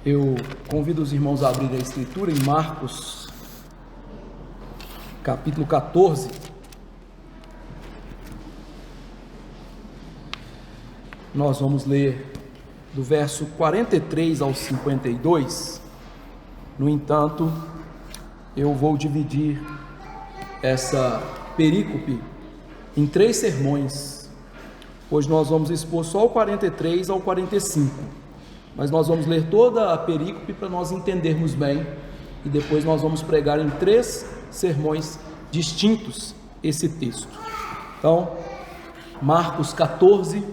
Eu convido os irmãos a abrirem a Escritura em Marcos, capítulo 14. Nós vamos ler do verso 43 ao 52. No entanto, eu vou dividir essa perícope em 3 sermões. Hoje nós vamos expor só o 43 ao 45. Mas nós vamos ler toda a perícope para nós entendermos bem, e depois nós vamos pregar em 3 sermões distintos esse texto. Então, Marcos 14,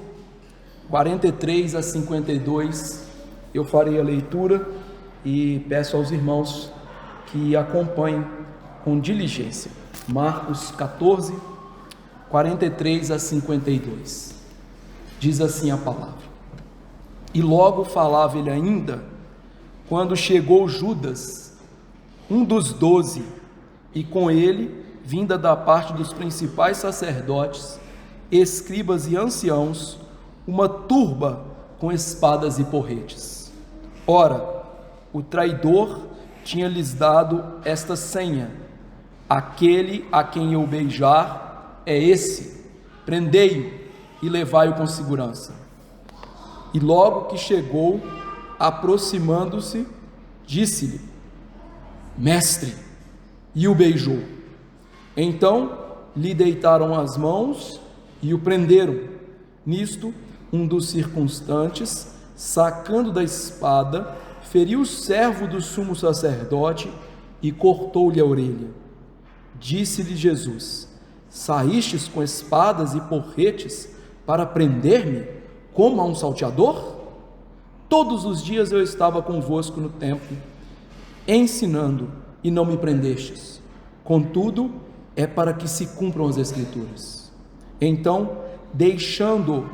43 a 52, eu farei a leitura e peço aos irmãos que acompanhem com diligência. Marcos 14, 43 a 52, diz assim a palavra: E logo falava ele ainda, quando chegou Judas, um dos 12, e com ele, vinda da parte dos principais sacerdotes, escribas e anciãos, uma turba com espadas e porretes. Ora, o traidor tinha-lhes dado esta senha: aquele a quem eu beijar é esse, prendei-o e levai-o com segurança. E logo que chegou, aproximando-se, disse-lhe: Mestre, e o beijou. Então lhe deitaram as mãos e o prenderam. Nisto, um dos circunstantes, sacando da espada, feriu o servo do sumo sacerdote e cortou-lhe a orelha. Disse-lhe Jesus: Saístes com espadas e porretes para prender-me, como a um salteador? Todos os dias eu estava convosco no templo, ensinando, e não me prendestes. Contudo, é para que se cumpram as Escrituras. Então, deixando,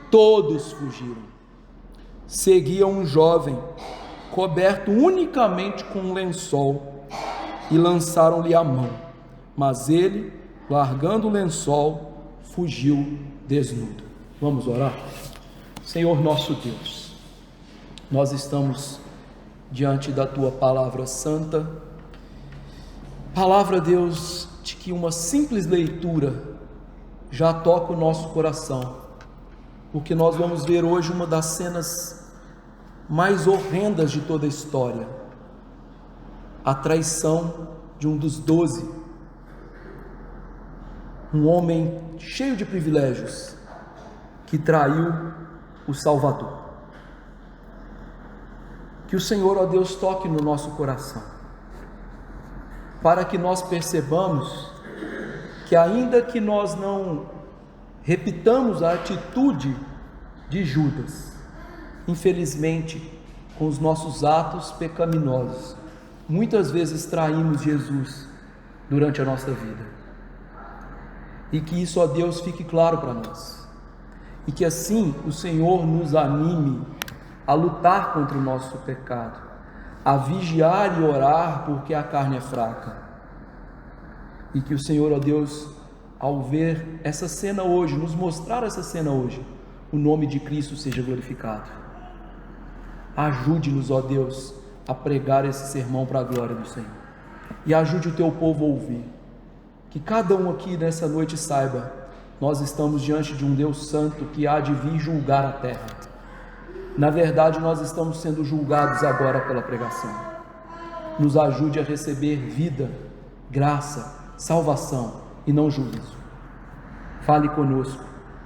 todos fugiram. Seguia um jovem, coberto unicamente com um lençol, e lançaram-lhe a mão. Mas ele, largando o lençol, fugiu desnudo. Vamos orar? Senhor nosso Deus, nós estamos diante da Tua Palavra Santa, Palavra, Deus, de que uma simples leitura já toca o nosso coração, porque nós vamos ver hoje uma das cenas mais horrendas de toda a história, a traição de um dos 12, um homem cheio de privilégios, que traiu o Salvador. Que o Senhor, ó Deus, toque no nosso coração, para que nós percebamos que, ainda que nós não repitamos a atitude de Judas, infelizmente, com os nossos atos pecaminosos, muitas vezes traímos Jesus durante a nossa vida, e que isso, ó Deus, fique claro para nós, e que assim o Senhor nos anime a lutar contra o nosso pecado, a vigiar e orar, porque a carne é fraca. E que o Senhor, ó Deus, ao ver essa cena hoje, nos mostrar essa cena hoje, o nome de Cristo seja glorificado. Ajude-nos, ó Deus, a pregar esse sermão para a glória do Senhor, e ajude o teu povo a ouvir. Que cada um aqui nessa noite saiba: nós estamos diante de um Deus santo que há de vir julgar a terra. Na verdade, nós estamos sendo julgados agora pela pregação. Nos ajude a receber vida, graça, salvação e não juízo. Fale conosco,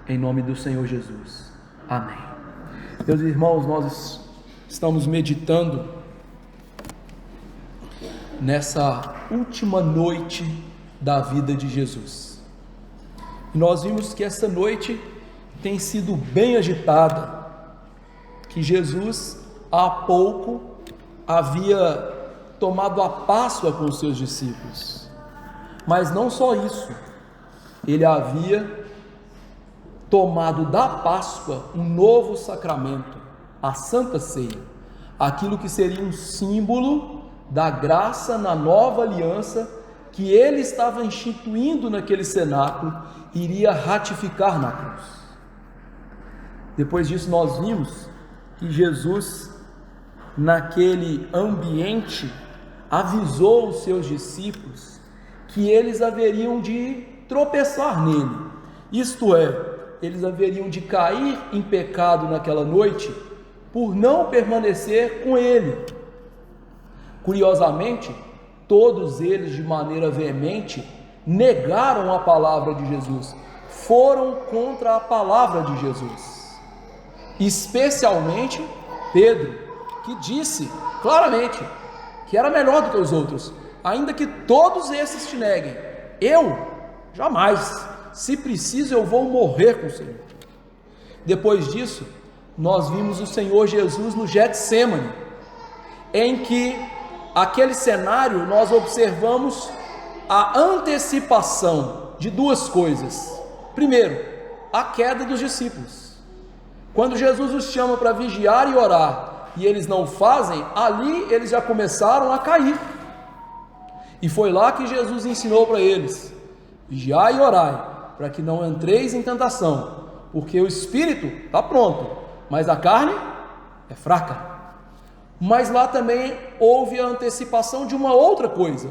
em nome do Senhor Jesus. Amém. Meus irmãos, nós estamos meditando nessa última noite da vida de Jesus. E nós vimos que essa noite tem sido bem agitada, que Jesus há pouco havia tomado a Páscoa com os seus discípulos, mas não só isso, ele havia tomado da Páscoa um novo sacramento, a Santa Ceia, aquilo que seria um símbolo da graça na nova aliança que ele estava instituindo naquele cenáculo, iria ratificar na cruz. Depois disso nós vimos que Jesus naquele ambiente, avisou os seus discípulos que eles haveriam de tropeçar nele, isto é, eles haveriam de cair em pecado naquela noite por não permanecer com ele. Curiosamente, todos eles, de maneira veemente, negaram a palavra de Jesus, foram contra a palavra de Jesus, especialmente Pedro, que disse claramente que era melhor do que os outros, ainda que todos esses te neguem, eu jamais, se preciso eu vou morrer com o Senhor. Depois disso, nós vimos o Senhor Jesus no Getsêmani, em que aquele cenário nós observamos a antecipação de duas coisas. Primeiro, a queda dos discípulos. Quando Jesus os chama para vigiar e orar, e eles não fazem, ali eles já começaram a cair. E foi lá que Jesus ensinou para eles: vigiai e orai, para que não entreis em tentação, porque o espírito está pronto, mas a carne é fraca. Mas lá também houve a antecipação de uma outra coisa,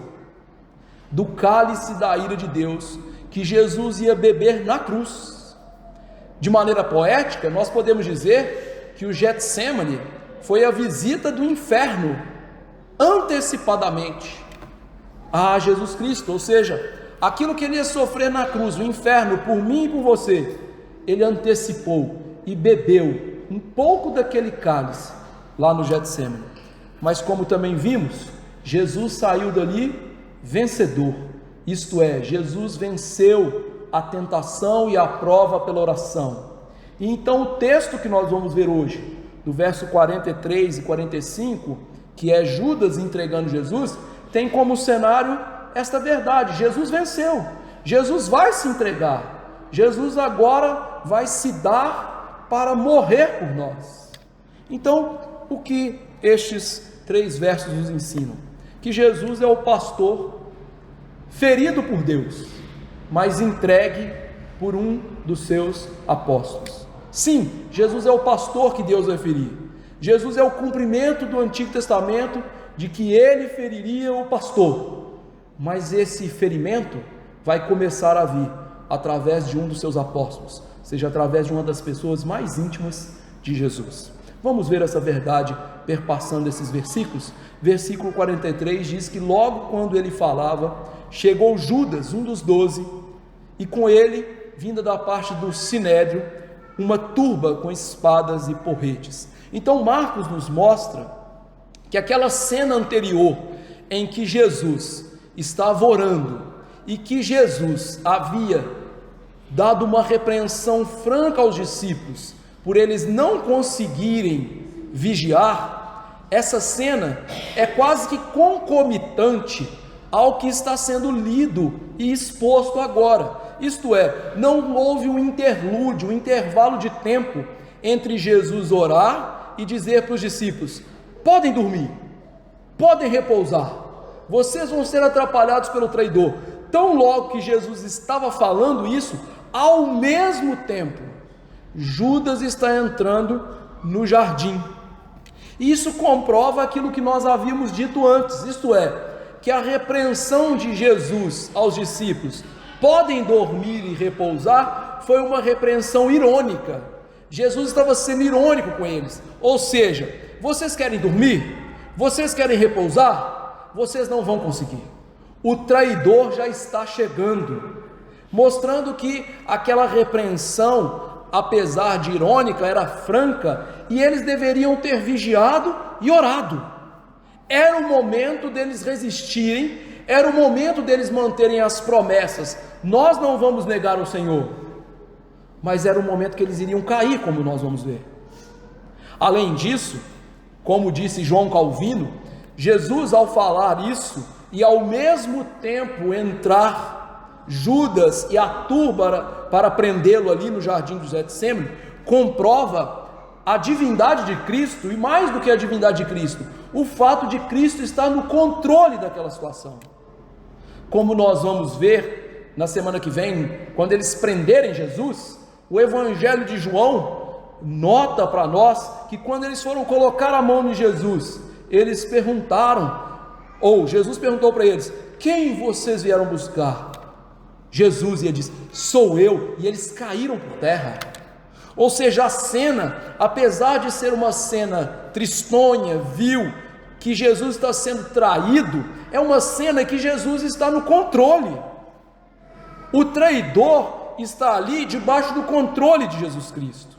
do cálice da ira de Deus, que Jesus ia beber na cruz. De maneira poética, nós podemos dizer que o Getsêmani foi a visita do inferno, antecipadamente, a Jesus Cristo, ou seja, aquilo que ele ia sofrer na cruz, o inferno, por mim e por você, ele antecipou e bebeu um pouco daquele cálice, lá no Getsêmani. Mas como também vimos, Jesus saiu dali vencedor, isto é, Jesus venceu a tentação e a prova pela oração. E então o texto que nós vamos ver hoje, do verso 43 e 45, que é Judas entregando Jesus, tem como cenário esta verdade: Jesus venceu, Jesus vai se entregar, Jesus agora vai se dar para morrer por nós. Então, o que estes 3 versos nos ensinam? Que Jesus é o pastor ferido por Deus, mas entregue por um dos seus apóstolos. Sim, Jesus é o pastor que Deus vai ferir. Jesus é o cumprimento do Antigo Testamento de que ele feriria o pastor, mas esse ferimento vai começar a vir através de um dos seus apóstolos, seja através de uma das pessoas mais íntimas de Jesus. Vamos ver essa verdade perpassando esses versículos. Versículo 43 diz que logo quando ele falava, chegou Judas, um dos 12, e com ele, vinda da parte do Sinédrio, uma turba com espadas e porretes. Então Marcos nos mostra que aquela cena anterior, em que Jesus estava orando, e que Jesus havia dado uma repreensão franca aos discípulos, por eles não conseguirem vigiar, essa cena é quase que concomitante ao que está sendo lido e exposto agora. Isto é, não houve um interlúdio, um intervalo de tempo entre Jesus orar e dizer para os discípulos: podem dormir, podem repousar, vocês vão ser atrapalhados pelo traidor. Tão logo que Jesus estava falando isso, ao mesmo tempo, Judas está entrando no jardim. Isso comprova aquilo que nós havíamos dito antes, isto é, que a repreensão de Jesus aos discípulos, podem dormir e repousar, foi uma repreensão irônica. Jesus estava sendo irônico com eles, ou seja, vocês querem dormir? Vocês querem repousar? Vocês não vão conseguir. O traidor já está chegando, mostrando que aquela repreensão, apesar de irônica, era franca, e eles deveriam ter vigiado e orado. Era o momento deles resistirem, era o momento deles manterem as promessas: nós não vamos negar o Senhor. Mas era o momento que eles iriam cair, como nós vamos ver. Além disso, como disse João Calvino, Jesus, ao falar isso e ao mesmo tempo entrar Judas e a turba para prendê-lo ali no jardim do Getsêmani, comprova a divindade de Cristo, e mais do que a divindade de Cristo, o fato de Cristo estar no controle daquela situação. Como nós vamos ver na semana que vem, quando eles prenderem Jesus, o Evangelho de João nota para nós que quando eles foram colocar a mão em Jesus, eles perguntaram, ou Jesus perguntou para eles: quem vocês vieram buscar? Jesus ia dizer: sou eu. E eles caíram por terra. Ou seja, a cena, apesar de ser uma cena tristonha, vil, que Jesus está sendo traído, é uma cena que Jesus está no controle. O traidor está ali debaixo do controle de Jesus Cristo,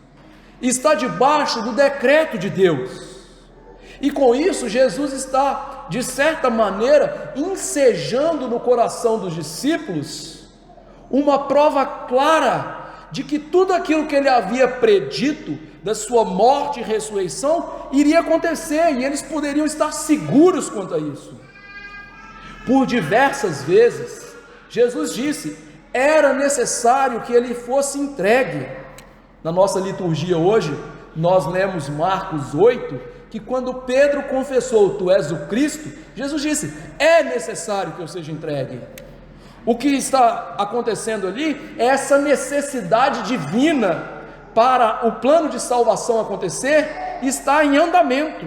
está debaixo do decreto de Deus, e com isso Jesus está, de certa maneira, ensejando no coração dos discípulos uma prova clara de que tudo aquilo que ele havia predito da sua morte e ressurreição iria acontecer, e eles poderiam estar seguros quanto a isso. Por diversas vezes Jesus disse: era necessário que ele fosse entregue. Na nossa liturgia hoje, nós lemos Marcos 8, que quando Pedro confessou: tu és o Cristo, Jesus disse: é necessário que eu seja entregue. O que está acontecendo ali é essa necessidade divina para o plano de salvação acontecer, está em andamento.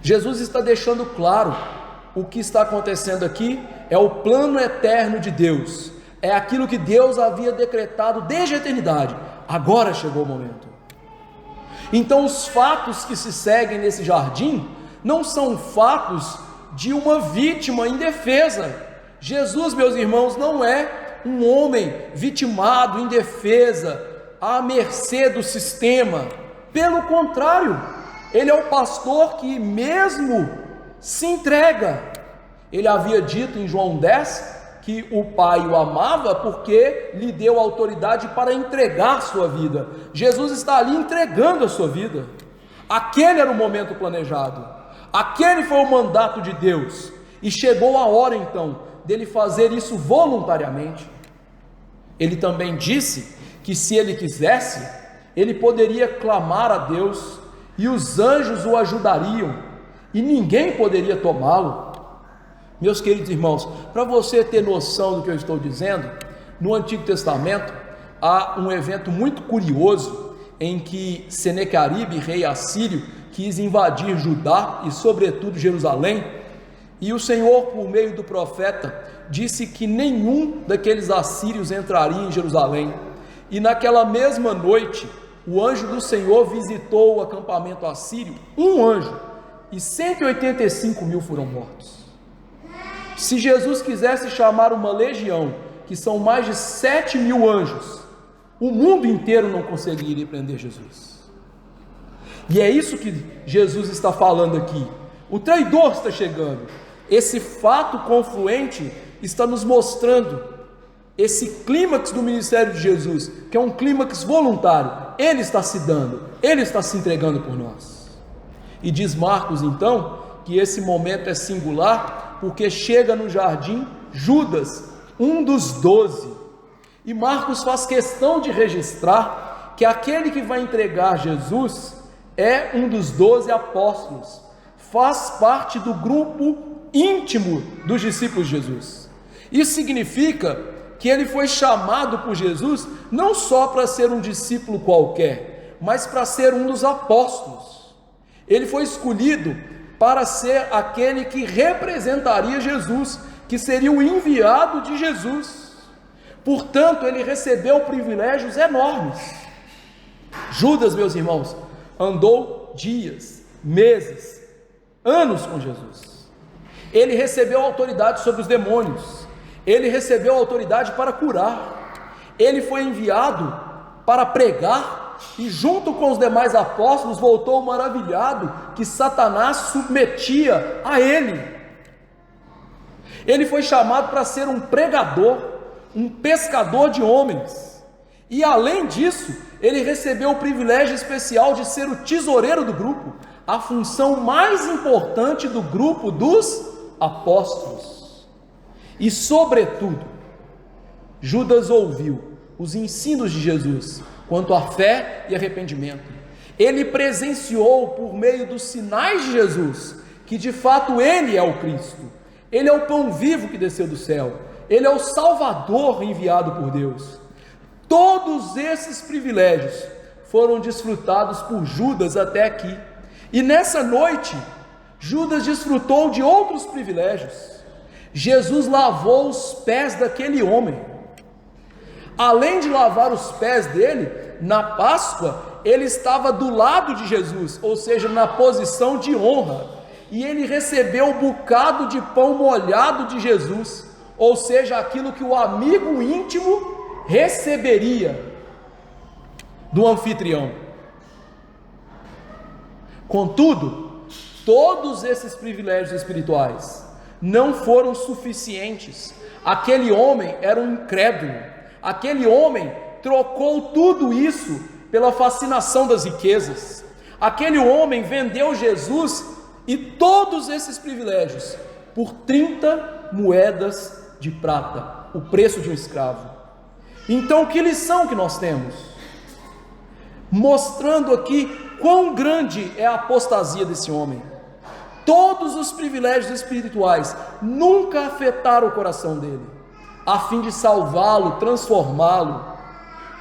Jesus está deixando claro: o que está acontecendo aqui é o plano eterno de Deus, é aquilo que Deus havia decretado desde a eternidade. Agora chegou o momento. Então os fatos que se seguem nesse jardim não são fatos de uma vítima indefesa. Jesus, meus irmãos, não é um homem vitimado, indefesa, à mercê do sistema. Pelo contrário, ele é o pastor que mesmo se entrega. Ele havia dito em João 10 que o Pai o amava porque lhe deu autoridade para entregar sua vida. Jesus está ali entregando a sua vida. Aquele era o momento planejado, aquele foi o mandato de Deus, e chegou a hora então dele fazer isso voluntariamente. Ele também disse que se ele quisesse, ele poderia clamar a Deus e os anjos o ajudariam, e ninguém poderia tomá-lo. Meus queridos irmãos, para você ter noção do que eu estou dizendo, no Antigo Testamento há um evento muito curioso em que Senequeribe, rei assírio, quis invadir Judá e sobretudo Jerusalém, e o Senhor, por meio do profeta, disse que nenhum daqueles assírios entraria em Jerusalém. E naquela mesma noite, o anjo do Senhor visitou o acampamento assírio, um anjo, e 185 mil foram mortos. Se Jesus quisesse chamar uma legião, que são mais de 7 mil anjos, o mundo inteiro não conseguiria prender Jesus. E é isso que Jesus está falando aqui. O traidor está chegando. Esse fato confluente está nos mostrando esse clímax do ministério de Jesus, que é um clímax voluntário. Ele está se dando, ele está se entregando por nós. E diz Marcos então que esse momento é singular, porque chega no jardim Judas, um dos 12, e Marcos faz questão de registrar que aquele que vai entregar Jesus é um dos 12 apóstolos, faz parte do grupo íntimo dos discípulos de Jesus. Isso significa que ele foi chamado por Jesus não só para ser um discípulo qualquer, mas para ser um dos apóstolos. Ele foi escolhido para ser aquele que representaria Jesus, que seria o enviado de Jesus. Portanto, ele recebeu privilégios enormes. Judas, meus irmãos, andou dias, meses, anos com Jesus. Ele recebeu autoridade sobre os demônios, ele recebeu autoridade para curar, ele foi enviado para pregar, e junto com os demais apóstolos voltou maravilhado que Satanás submetia a ele. Ele foi chamado para ser um pregador, um pescador de homens, e além disso, ele recebeu o privilégio especial de ser o tesoureiro do grupo, a função mais importante do grupo dos apóstolos. E sobretudo, Judas ouviu os ensinos de Jesus quanto à fé e arrependimento. Ele presenciou por meio dos sinais de Jesus que de fato ele é o Cristo, ele é o pão vivo que desceu do céu, ele é o Salvador enviado por Deus. Todos esses privilégios foram desfrutados por Judas até aqui. E nessa noite, Judas desfrutou de outros privilégios. Jesus lavou os pés daquele homem. Além de lavar os pés dele, na Páscoa, ele estava do lado de Jesus, ou seja, na posição de honra, e ele recebeu o bocado de pão molhado de Jesus, ou seja, aquilo que o amigo íntimo receberia do anfitrião. Contudo, todos esses privilégios espirituais não foram suficientes. Aquele homem era um incrédulo. Aquele homem trocou tudo isso pela fascinação das riquezas. Aquele homem vendeu Jesus e todos esses privilégios por 30 moedas de prata, o preço de um escravo. Então, que lição que nós temos? Mostrando aqui quão grande é a apostasia desse homem. Todos os privilégios espirituais nunca afetaram o coração dele, a fim de salvá-lo, transformá-lo.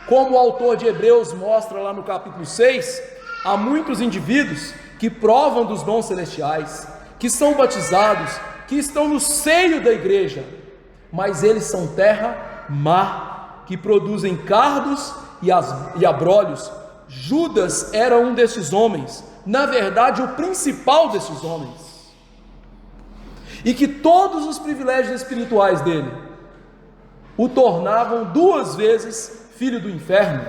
Como o autor de Hebreus mostra lá no capítulo 6, há muitos indivíduos que provam dos dons celestiais, que são batizados, que estão no seio da igreja, mas eles são terra má, que produzem cardos e abrolhos. Judas era um desses homens, na verdade o principal desses homens, e que todos os privilégios espirituais dele o tornavam 2 vezes filho do inferno,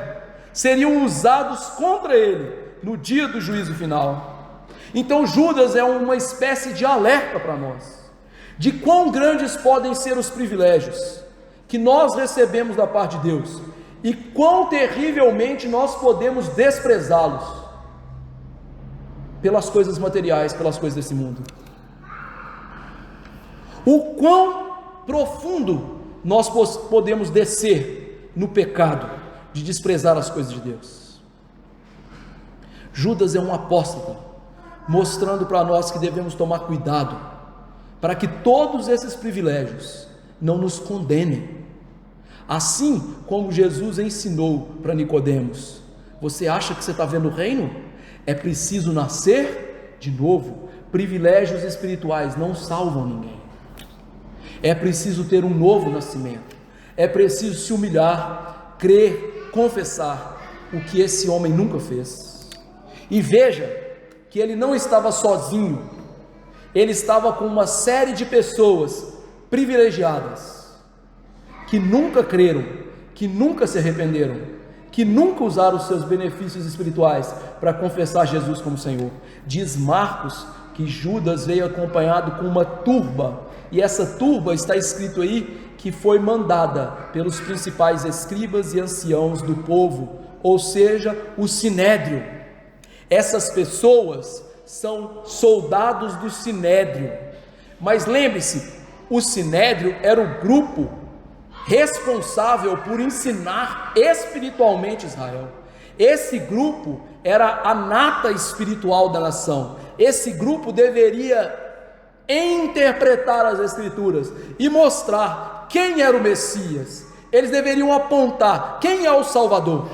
seriam usados contra ele no dia do juízo final. Então Judas é uma espécie de alerta para nós, de quão grandes podem ser os privilégios que nós recebemos da parte de Deus, e quão terrivelmente nós podemos desprezá-los pelas coisas materiais, pelas coisas desse mundo. O quão profundo nós podemos descer no pecado de desprezar as coisas de Deus. Judas é um apóstata, mostrando para nós que devemos tomar cuidado, para que todos esses privilégios não nos condenem. Assim como Jesus ensinou para Nicodemos: você acha que você está vendo o reino? É preciso nascer de novo. Privilégios espirituais não salvam ninguém. É preciso ter um novo nascimento. É preciso se humilhar, crer, confessar o que esse homem nunca fez. E veja que ele não estava sozinho, ele estava com uma série de pessoas privilegiadas, que nunca creram, que nunca se arrependeram, que nunca usaram os seus benefícios espirituais para confessar Jesus como Senhor. Diz Marcos que Judas veio acompanhado com uma turba, e essa turba está escrito aí que foi mandada pelos principais escribas e anciãos do povo, ou seja, o sinédrio. Essas pessoas são soldados do sinédrio, mas lembre-se, o sinédrio era o grupo responsável por ensinar espiritualmente Israel. Esse grupo era a nata espiritual da nação. Esse grupo deveria interpretar as escrituras e mostrar quem era o Messias. Eles deveriam apontar quem é o Salvador.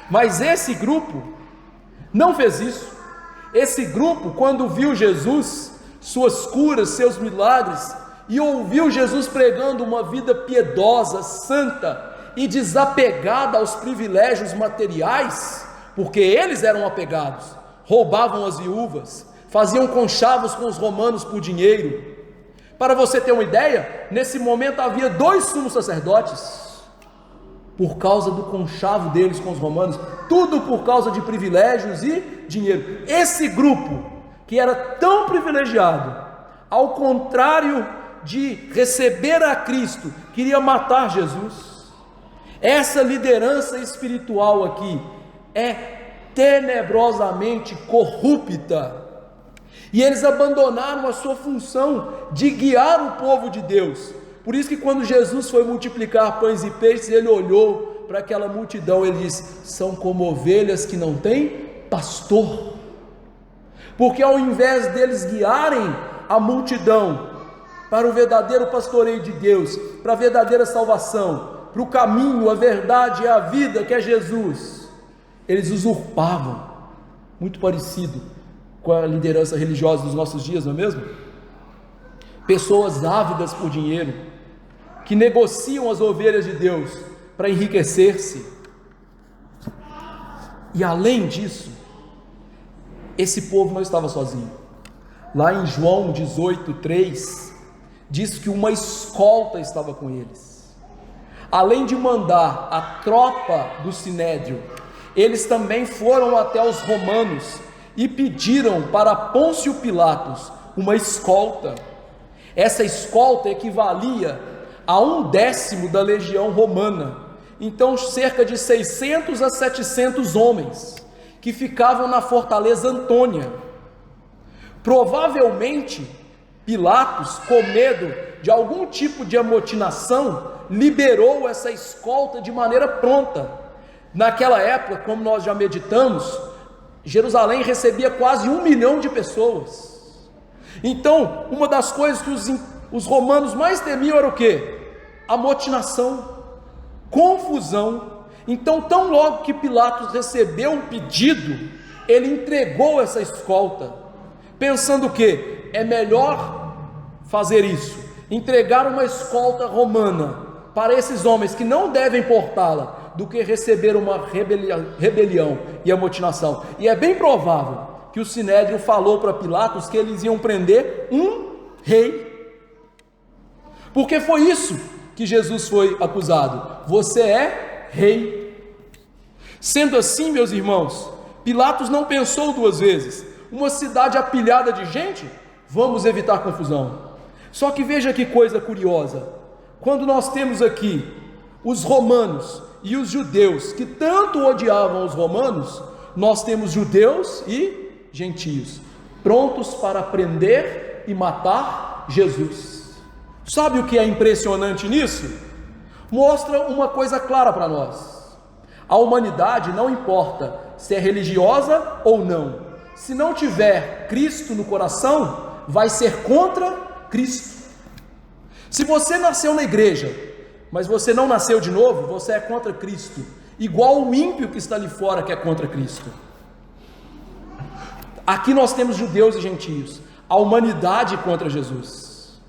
Mas esse grupo não fez isso. Esse grupo, quando viu Jesus, suas curas, seus milagres, e ouviu Jesus pregando uma vida piedosa, santa e desapegada aos privilégios materiais, porque eles eram apegados, roubavam as viúvas, faziam conchavos com os romanos por dinheiro. Para você ter uma ideia, nesse momento havia 2 sumos sacerdotes, por causa do conchavo deles com os romanos, tudo por causa de privilégios e dinheiro. Esse grupo, que era tão privilegiado, ao contrário de receber a Cristo, queria matar Jesus. Essa liderança espiritual aqui é tenebrosamente corrupta, e eles abandonaram a sua função de guiar o povo de Deus. Por isso que quando Jesus foi multiplicar pães e peixes, ele olhou para aquela multidão, ele disse: são como ovelhas que não têm pastor. Porque ao invés deles guiarem a multidão para o verdadeiro pastoreio de Deus, para a verdadeira salvação, para o caminho, a verdade e a vida que é Jesus, eles usurpavam, muito parecido com a liderança religiosa dos nossos dias, não é mesmo? Pessoas ávidas por dinheiro, que negociam as ovelhas de Deus para enriquecer-se. E além disso, esse povo não estava sozinho. Lá em João 18:3, diz que uma escolta estava com eles. Além de mandar a tropa do Sinédrio, eles também foram até os romanos e pediram para Pôncio Pilatos uma escolta. Essa escolta equivalia a 1/10 da legião romana, então cerca de 600 a 700 homens, que ficavam na fortaleza Antônia. Provavelmente, Pilatos, com medo de algum tipo de amotinação, liberou essa escolta de maneira pronta. Naquela época, como nós já meditamos, Jerusalém recebia quase 1 milhão de pessoas. Então, uma das coisas que os romanos mais temiam era o quê? Amotinação, confusão. Então, tão logo que Pilatos recebeu um pedido, ele entregou essa escolta, pensando o quê? É melhor fazer isso, entregar uma escolta romana para esses homens que não devem portá-la, do que receber uma rebelião e amotinação. E é bem provável que o Sinédrio falou para Pilatos que eles iam prender um rei, porque foi isso que Jesus foi acusado: você é rei. Sendo assim, meus irmãos, Pilatos não pensou duas vezes. Uma cidade apilhada de gente, vamos evitar confusão. Só que veja que coisa curiosa, quando nós temos aqui os romanos e os judeus, que tanto odiavam os romanos, nós temos judeus e gentios, prontos para prender e matar Jesus. Sabe o que é impressionante nisso? Mostra uma coisa clara para nós: a humanidade, não importa se é religiosa ou não, se não tiver Cristo no coração, vai ser contra Cristo. Se você nasceu na igreja, mas você não nasceu de novo, você é contra Cristo, igual o ímpio que está ali fora que é contra Cristo. Aqui nós temos judeus e gentios, a humanidade contra Jesus,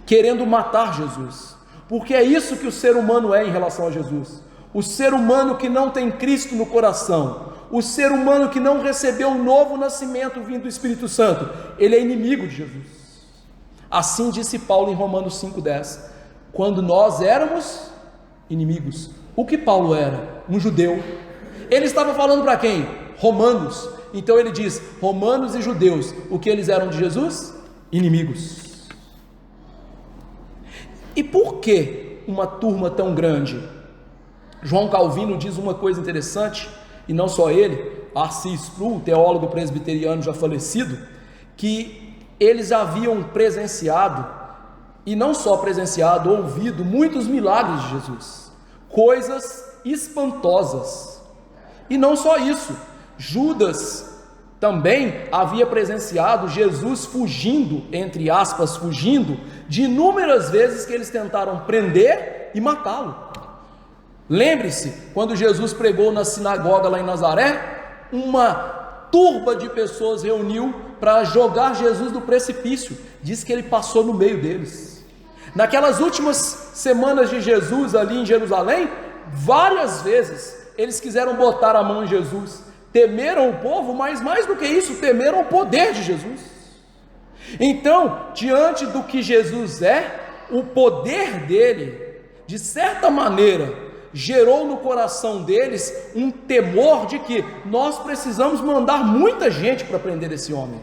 querendo matar Jesus, porque é isso que o ser humano é em relação a Jesus. O ser humano que não tem Cristo no coração, o ser humano que não recebeu um novo nascimento vindo do Espírito Santo, ele é inimigo de Jesus. Assim disse Paulo em Romanos 5:10, quando nós éramos inimigos. O que Paulo era? Um judeu. Ele estava falando para quem? Romanos. Então ele diz, romanos e judeus, o que eles eram de Jesus? Inimigos. E por que uma turma tão grande? João Calvino diz uma coisa interessante, e não só ele, Arcis Sproul, teólogo presbiteriano já falecido, que eles haviam presenciado, e não só presenciado, ouvido muitos milagres de Jesus, coisas espantosas. E não só isso, Judas também havia presenciado Jesus fugindo, entre aspas, fugindo, de inúmeras vezes que eles tentaram prender e matá-lo. Lembre-se, quando Jesus pregou na sinagoga lá em Nazaré, uma turba de pessoas reuniu para jogar Jesus do precipício. Diz que ele passou no meio deles. Naquelas últimas semanas de Jesus ali em Jerusalém, várias vezes eles quiseram botar a mão em Jesus, temeram o povo, mas mais do que isso, temeram o poder de Jesus. Então, diante do que Jesus é, o poder dele, de certa maneira, gerou no coração deles um temor de que nós precisamos mandar muita gente para prender esse homem.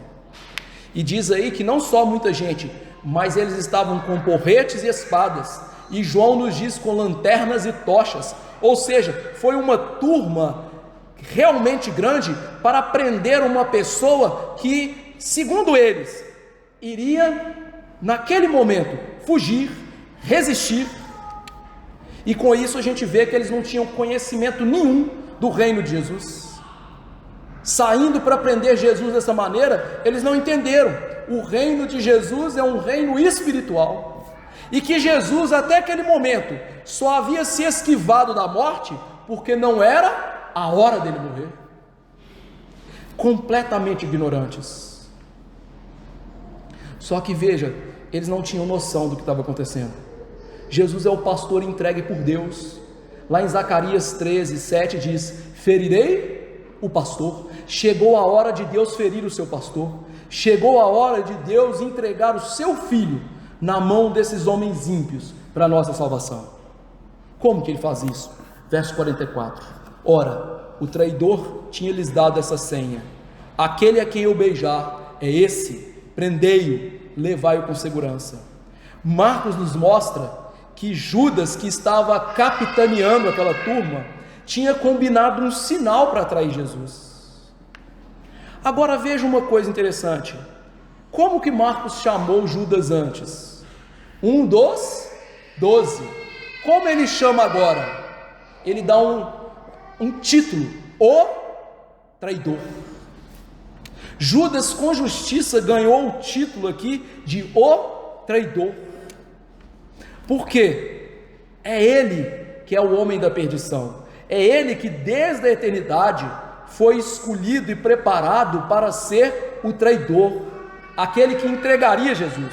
E diz aí que não só muita gente, mas eles estavam com porretes e espadas, e João nos diz com lanternas e tochas, ou seja, foi uma turma realmente grande para prender uma pessoa que, segundo eles, iria naquele momento fugir, resistir. E com isso a gente vê que eles não tinham conhecimento nenhum do reino de Jesus. Saindo para prender Jesus dessa maneira, eles não entenderam. O reino de Jesus é um reino espiritual. E que Jesus até aquele momento só havia se esquivado da morte porque não era a hora dele morrer. Completamente ignorantes. Só que veja, eles não tinham noção do que estava acontecendo. Jesus é o pastor entregue por Deus. Lá em Zacarias 13:7 diz: ferirei o pastor. Chegou a hora de Deus ferir o seu pastor. Chegou a hora de Deus entregar o seu filho na mão desses homens ímpios para a nossa salvação. Como que ele faz isso? Verso 44: ora, o traidor tinha lhes dado essa senha: aquele a quem eu beijar é esse, prendei-o, levai-o com segurança. Marcos nos mostra que Judas, que estava capitaneando aquela turma, tinha combinado um sinal para atrair Jesus. Agora veja uma coisa interessante: como que Marcos chamou Judas antes? Um dos 12. Como ele chama agora? Ele dá um título: o traidor. Judas, com justiça, ganhou o título aqui de o traidor. Por quê? É ele que é o homem da perdição. É ele que desde a eternidade foi escolhido e preparado para ser o traidor, aquele que entregaria Jesus.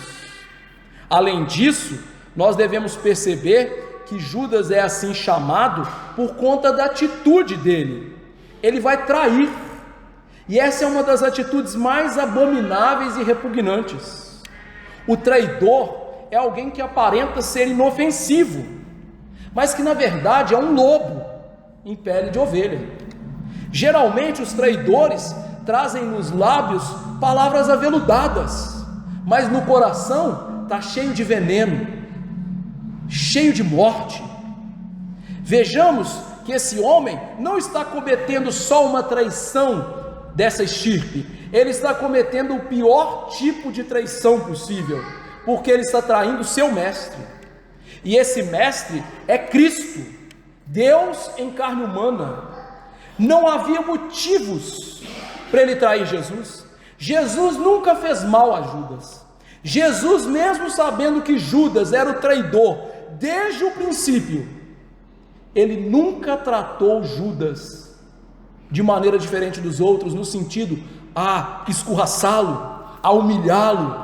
Além disso, nós devemos perceber que Judas é assim chamado por conta da atitude dele. Ele vai trair, e essa é uma das atitudes mais abomináveis e repugnantes. O traidor é alguém que aparenta ser inofensivo, mas que na verdade é um lobo em pele de ovelha. Geralmente os traidores trazem nos lábios palavras aveludadas, mas no coração está cheio de veneno, cheio de morte. Vejamos que esse homem não está cometendo só uma traição dessa estirpe, ele está cometendo o pior tipo de traição possível, porque ele está traindo o seu mestre, e esse mestre é Cristo, Deus em carne humana. Não havia motivos para ele trair Jesus. Jesus nunca fez mal a Judas. Jesus, mesmo sabendo que Judas era o traidor desde o princípio, ele nunca tratou Judas de maneira diferente dos outros, no sentido a escorraçá-lo, a humilhá-lo,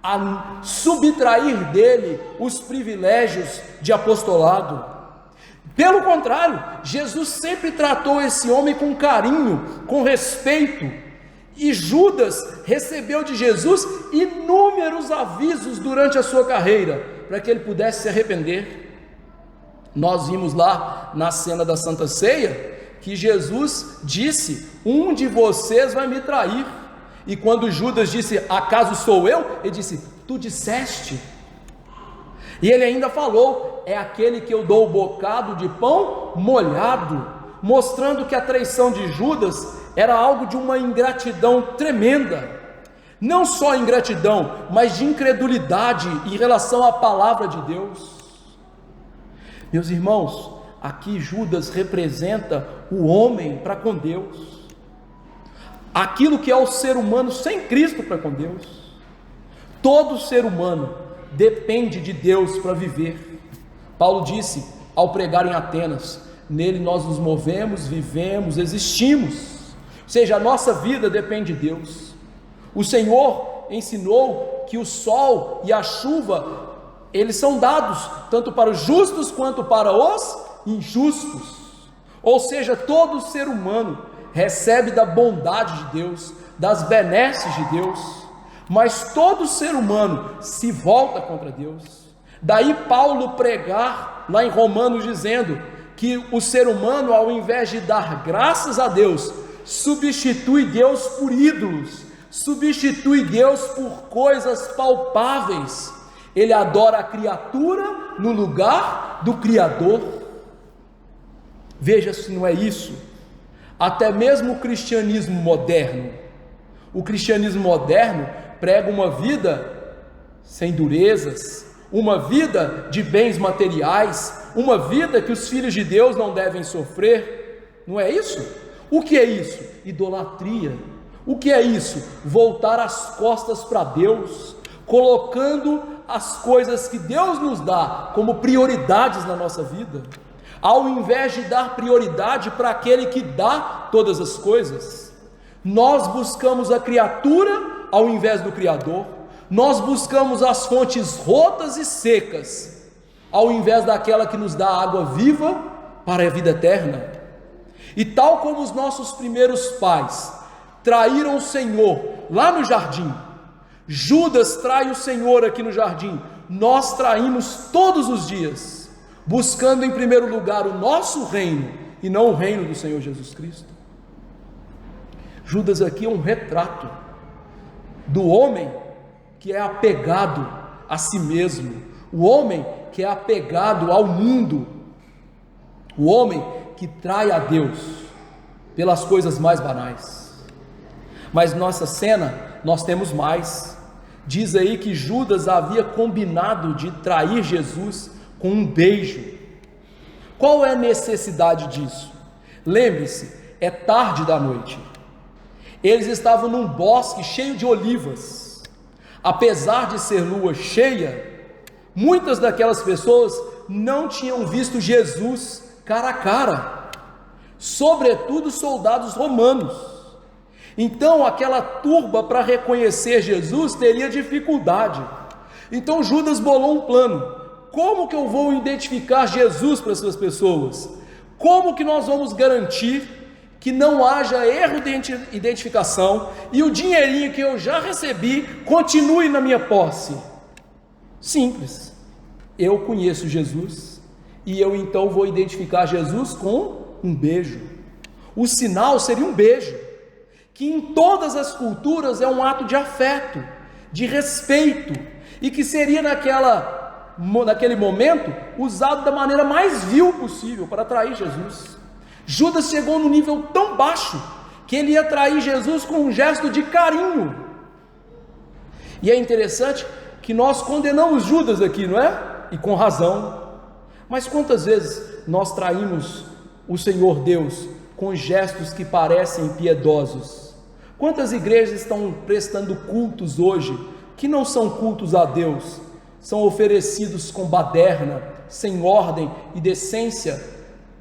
a subtrair dele os privilégios de apostolado. Pelo contrário, Jesus sempre tratou esse homem com carinho, com respeito, e Judas recebeu de Jesus inúmeros avisos durante a sua carreira, para que ele pudesse se arrepender. Nós vimos lá na cena da Santa Ceia, que Jesus disse: um de vocês vai me trair, e quando Judas disse: acaso sou eu? Ele disse: tu disseste. E ele ainda falou: é aquele que eu dou o bocado de pão molhado, mostrando que a traição de Judas era algo de uma ingratidão tremenda, não só ingratidão, mas de incredulidade em relação à palavra de Deus. Meus irmãos, aqui Judas representa o homem para com Deus, aquilo que é o ser humano sem Cristo para com Deus. Todo ser humano depende de Deus para viver. Paulo disse ao pregar em Atenas: nele nós nos movemos, vivemos, existimos. Ou seja, a nossa vida depende de Deus. O Senhor ensinou que o sol e a chuva, eles são dados tanto para os justos quanto para os injustos. Ou seja, todo ser humano recebe da bondade de Deus, das benesses de Deus, mas todo ser humano se volta contra Deus. Daí Paulo pregar lá em Romanos dizendo que o ser humano, ao invés de dar graças a Deus, substitui Deus por ídolos, substitui Deus por coisas palpáveis. Ele adora a criatura no lugar do Criador. Veja se não é isso. Até mesmo o cristianismo moderno prega uma vida sem durezas, uma vida de bens materiais, uma vida que os filhos de Deus não devem sofrer. Não é isso? O que é isso? Idolatria. O que é isso? Voltar as costas para Deus, colocando as coisas que Deus nos dá como prioridades na nossa vida. ao invés de dar prioridade para aquele que dá todas as coisas. Nós buscamos a criatura ao invés do Criador, nós buscamos as fontes rotas e secas, ao invés daquela que nos dá água viva para a vida eterna. E tal como os nossos primeiros pais traíram o Senhor lá no jardim, Judas trai o Senhor aqui no jardim, nós traímos todos os dias, buscando em primeiro lugar o nosso reino e não o reino do Senhor Jesus Cristo. Judas aqui é um retrato do homem que é apegado a si mesmo, o homem que é apegado ao mundo, o homem que trai a Deus pelas coisas mais banais. Mas nessa cena nós temos mais. Diz aí que Judas havia combinado de trair Jesus com um beijo. Qual é a necessidade disso? Lembre-se, é tarde da noite, eles estavam num bosque cheio de olivas. Apesar de ser lua cheia, muitas daquelas pessoas não tinham visto Jesus cara a cara, sobretudo soldados romanos. Então aquela turba para reconhecer Jesus teria dificuldade. Então Judas bolou um plano: como que eu vou identificar Jesus para essas pessoas? Como que nós vamos garantir que não haja erro de identificação e o dinheirinho que eu já recebi continue na minha posse? Simples, eu conheço Jesus e eu então vou identificar Jesus com um beijo. O sinal seria um beijo, que em todas as culturas é um ato de afeto, de respeito, e que seria naquele momento usado da maneira mais vil possível para atrair Jesus. Judas chegou no nível tão baixo que ele ia atrair Jesus com um gesto de carinho. E é interessante que nós condenamos Judas aqui, não é? E com razão. Mas quantas vezes nós traímos o Senhor Deus com gestos que parecem piedosos? Quantas igrejas estão prestando cultos hoje que não são cultos a Deus, são oferecidos com baderna, sem ordem e decência?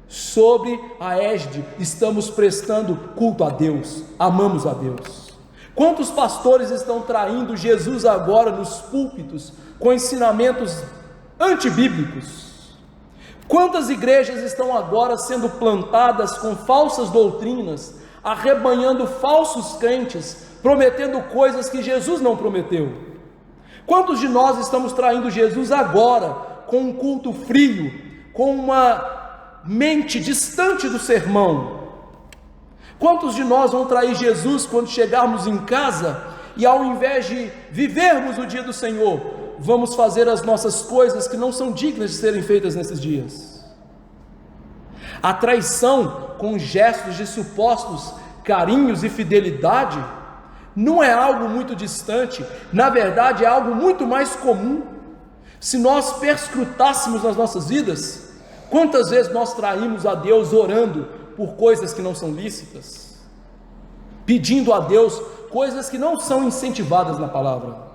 Sobre a égide, estamos prestando culto a Deus, amamos a Deus. Quantos pastores estão traindo Jesus agora nos púlpitos com ensinamentos antibíblicos? Quantas igrejas estão agora sendo plantadas com falsas doutrinas, arrebanhando falsos crentes, prometendo coisas que Jesus não prometeu? Quantos de nós estamos traindo Jesus agora com um culto frio, com uma mente distante do sermão? Quantos de nós vão trair Jesus quando chegarmos em casa e ao invés de vivermos o dia do Senhor, vamos fazer as nossas coisas que não são dignas de serem feitas nesses dias? A traição com gestos de supostos carinhos e fidelidade não é algo muito distante, na verdade é algo muito mais comum. Se nós perscrutássemos nas nossas vidas, quantas vezes nós traímos a Deus orando por coisas que não são lícitas, pedindo a Deus coisas que não são incentivadas na palavra?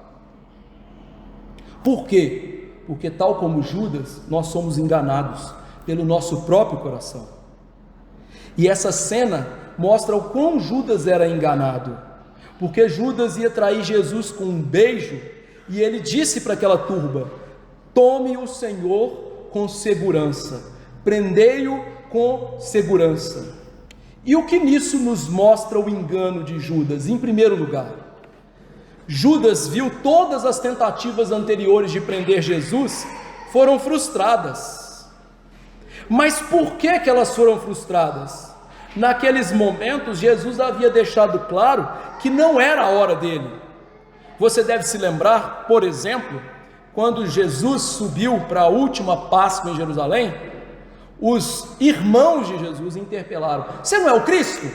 Por quê? Porque tal como Judas, nós somos enganados pelo nosso próprio coração. E essa cena mostra o quão Judas era enganado, porque Judas ia trair Jesus com um beijo, e ele disse para aquela turba: tome o Senhor com segurança, prendei-o com segurança. E o que nisso nos mostra o engano de Judas? Em primeiro lugar, Judas viu todas as tentativas anteriores de prender Jesus foram frustradas. Mas por que elas foram frustradas? Naqueles momentos Jesus havia deixado claro que não era a hora dele. Você deve se lembrar, por exemplo, quando Jesus subiu para a última Páscoa em Jerusalém, os irmãos de Jesus interpelaram: você não é o Cristo?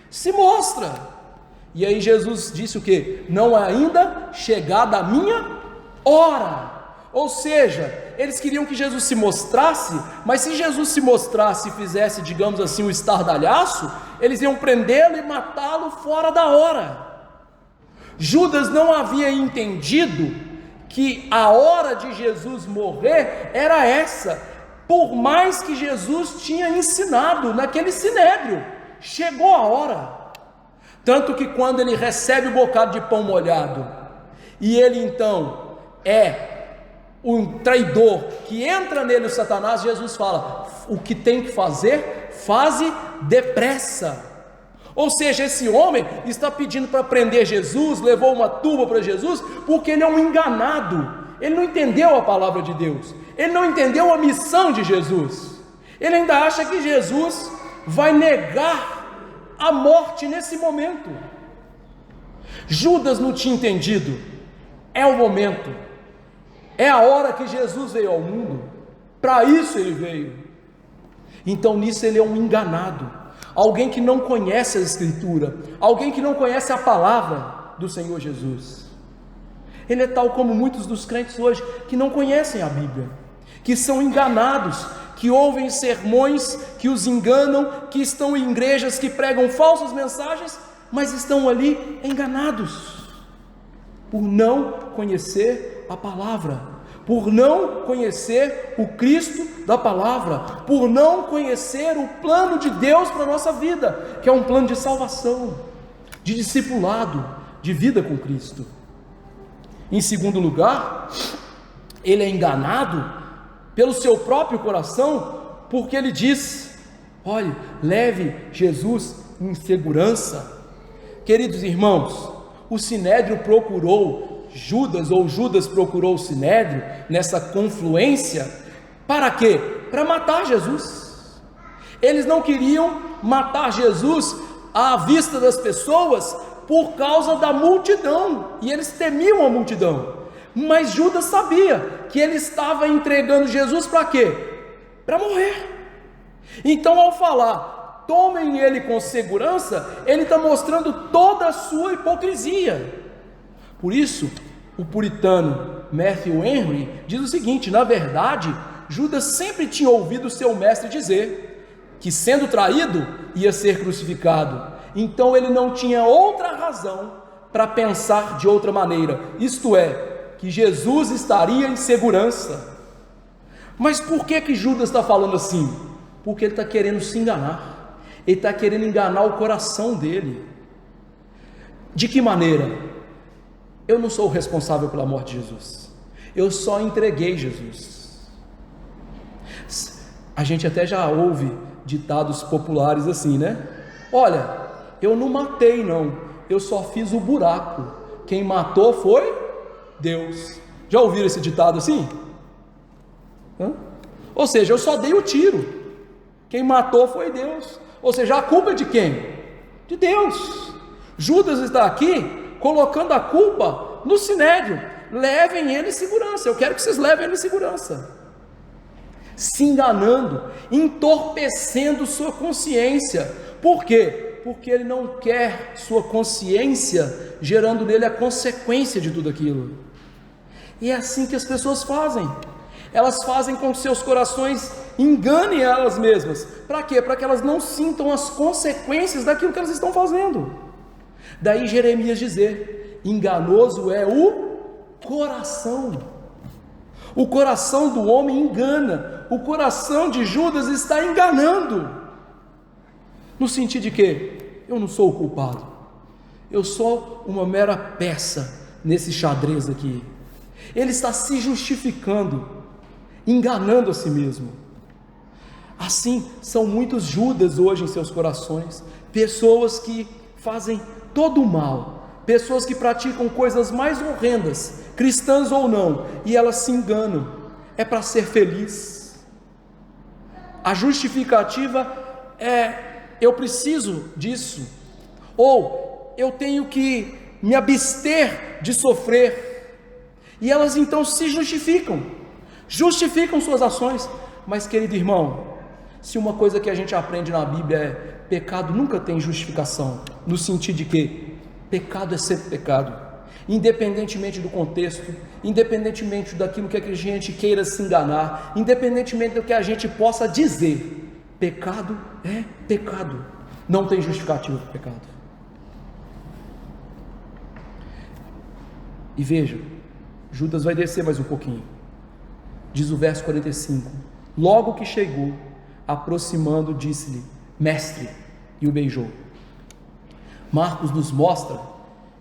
Se mostra. E aí Jesus disse o quê? Não é ainda chegada a minha hora. Ou seja, eles queriam que Jesus se mostrasse, mas se Jesus se mostrasse e fizesse, digamos assim, um estardalhaço, eles iam prendê-lo e matá-lo fora da hora. Judas não havia entendido que a hora de Jesus morrer era essa, por mais que Jesus tinha ensinado naquele sinédrio, chegou a hora. Tanto que quando ele recebe o bocado de pão molhado, e ele então é um traidor que entra nele o Satanás, Jesus fala: o que tem que fazer, faze depressa. Ou seja, esse homem está pedindo para prender Jesus, levou uma turba para Jesus, porque ele é um enganado, ele não entendeu a palavra de Deus, ele não entendeu a missão de Jesus, ele ainda acha que Jesus vai negar a morte nesse momento. Judas não tinha entendido, é o momento, é a hora que Jesus veio ao mundo, para isso ele veio. Então nisso ele é um enganado, alguém que não conhece a Escritura, alguém que não conhece a palavra do Senhor Jesus. Ele é tal como muitos dos crentes hoje, que não conhecem a Bíblia, que são enganados, que ouvem sermões que os enganam, que estão em igrejas que pregam falsas mensagens, mas estão ali enganados, por não conhecer a palavra, por não conhecer o Cristo da palavra, por não conhecer o plano de Deus para a nossa vida, que é um plano de salvação, de discipulado, de vida com Cristo. Em segundo lugar, ele é enganado pelo seu próprio coração, porque ele diz: olhe, leve Jesus em segurança. Queridos irmãos, o sinédrio procurou Judas, ou Judas procurou o sinédrio, nessa confluência, para quê? Para matar Jesus. Eles não queriam matar Jesus à vista das pessoas, por causa da multidão, e eles temiam a multidão, mas Judas sabia que ele estava entregando Jesus para quê? Para morrer. Então, ao falar, tomem ele com segurança, ele está mostrando toda a sua hipocrisia. Por isso, o puritano Matthew Henry diz o seguinte: na verdade, Judas sempre tinha ouvido seu mestre dizer que, sendo traído, ia ser crucificado. Então ele não tinha outra razão para pensar de outra maneira, isto é, que Jesus estaria em segurança. Mas por que Judas está falando assim? Porque ele está querendo se enganar, ele está querendo enganar o coração dele. De que maneira? Eu não sou o responsável pela morte de Jesus, eu só entreguei Jesus. A gente até já ouve ditados populares assim, né? Olha, eu não matei não, eu só fiz o buraco, quem matou foi Deus. Já ouviram esse ditado assim? Ou seja, eu só dei o tiro, quem matou foi Deus. Ou seja, a culpa é de quem? De Deus. Judas está aqui colocando a culpa no sinédrio. Levem ele em segurança, eu quero que vocês levem ele em segurança. Se enganando, entorpecendo sua consciência. Por quê? Porque ele não quer sua consciência gerando nele a consequência de tudo aquilo. E é assim que as pessoas fazem. Elas fazem com que seus corações enganem elas mesmas. Para quê? Para que elas não sintam as consequências daquilo que elas estão fazendo. Daí Jeremias dizer: enganoso é o coração. O coração do homem engana. O coração de Judas está enganando. No sentido de que eu não sou o culpado, eu sou uma mera peça nesse xadrez aqui. Ele está se justificando, enganando a si mesmo. Assim são muitos Judas hoje em seus corações, pessoas que fazem todo o mal, pessoas que praticam coisas mais horrendas, cristãs ou não, e elas se enganam, é para ser feliz. A justificativa é: eu preciso disso, ou eu tenho que me abster de sofrer, e elas então se justificam suas ações. Mas, querido irmão, se uma coisa que a gente aprende na Bíblia é: pecado nunca tem justificação, no sentido de que pecado é sempre pecado, independentemente do contexto, independentemente daquilo que a gente queira se enganar, independentemente do que a gente possa dizer, pecado é pecado, não tem justificativa para o pecado. E veja, Judas vai descer mais um pouquinho, diz o verso 45: Logo que chegou, aproximando, disse-lhe: Mestre, e o beijou. Marcos nos mostra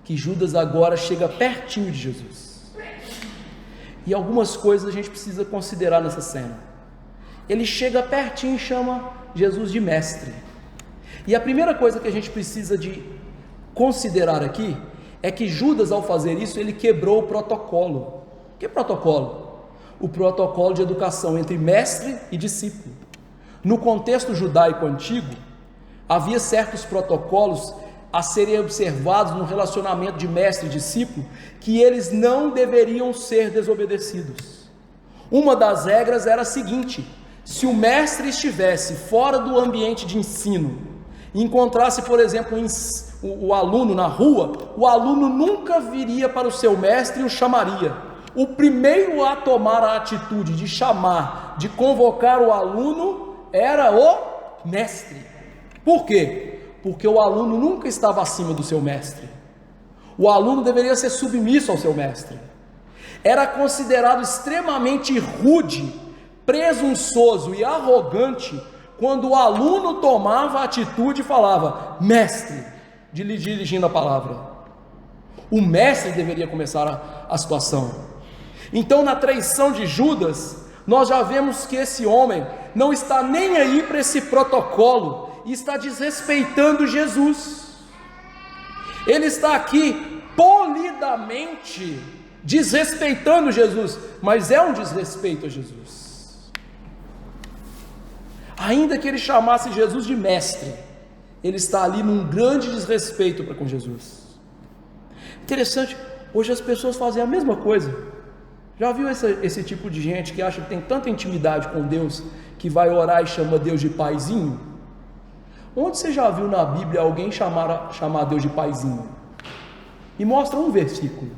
que Judas agora chega pertinho de Jesus. E algumas coisas a gente precisa considerar nessa cena. Ele chega pertinho e chama Jesus de mestre. E a primeira coisa que a gente precisa de considerar aqui é que Judas, ao fazer isso, ele quebrou o protocolo. Que protocolo? O protocolo de educação entre mestre e discípulo. No contexto judaico antigo, havia certos protocolos a serem observados no relacionamento de mestre e discípulo, que eles não deveriam ser desobedecidos. Uma das regras era a seguinte: se o mestre estivesse fora do ambiente de ensino, e encontrasse, por exemplo, o aluno na rua, o aluno nunca viria para o seu mestre e o chamaria. O primeiro a tomar a atitude de chamar, de convocar o aluno, era o mestre. Por quê? Porque o aluno nunca estava acima do seu mestre. O aluno deveria ser submisso ao seu mestre. Era considerado extremamente rude, presunçoso e arrogante quando o aluno tomava a atitude e falava: mestre, dirigindo a palavra. O mestre deveria começar a situação. Então, na traição de Judas, nós já vemos que esse homem não está nem aí para esse protocolo e está desrespeitando Jesus. Ele está aqui polidamente desrespeitando Jesus, mas é um desrespeito a Jesus. Ainda que ele chamasse Jesus de mestre, ele está ali num grande desrespeito para com Jesus. Interessante, hoje as pessoas fazem a mesma coisa. Já viu esse tipo de gente que acha que tem tanta intimidade com Deus, que vai orar e chama Deus de paizinho? Onde você já viu na Bíblia alguém chamar Deus de paizinho? Me mostra um versículo.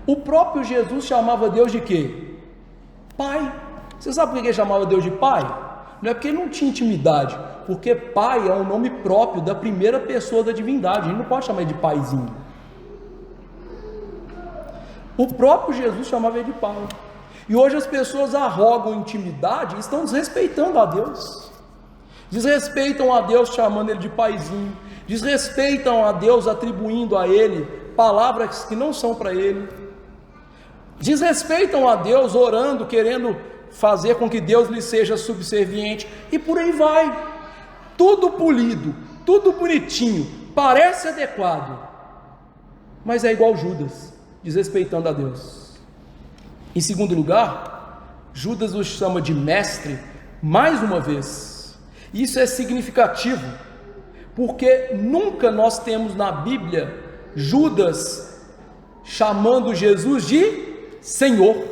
O próprio Jesus chamava Deus de quê? Pai. Você sabe por que ele chamava Deus de pai? Não é porque ele não tinha intimidade, porque pai é um nome próprio da primeira pessoa da divindade. Ele não pode chamar ele de paizinho. O próprio Jesus chamava ele de pai. E hoje as pessoas arrogam intimidade e estão desrespeitando a Deus. Desrespeitam a Deus chamando ele de paizinho. Desrespeitam a Deus atribuindo a ele palavras que não são para ele. Desrespeitam a Deus orando, querendo fazer com que Deus lhe seja subserviente. E por aí vai. Tudo polido, tudo bonitinho, parece adequado, mas é igual Judas, desrespeitando a Deus. Em segundo lugar, Judas os chama de mestre mais uma vez. Isso é significativo, porque nunca nós temos na Bíblia Judas chamando Jesus de Senhor.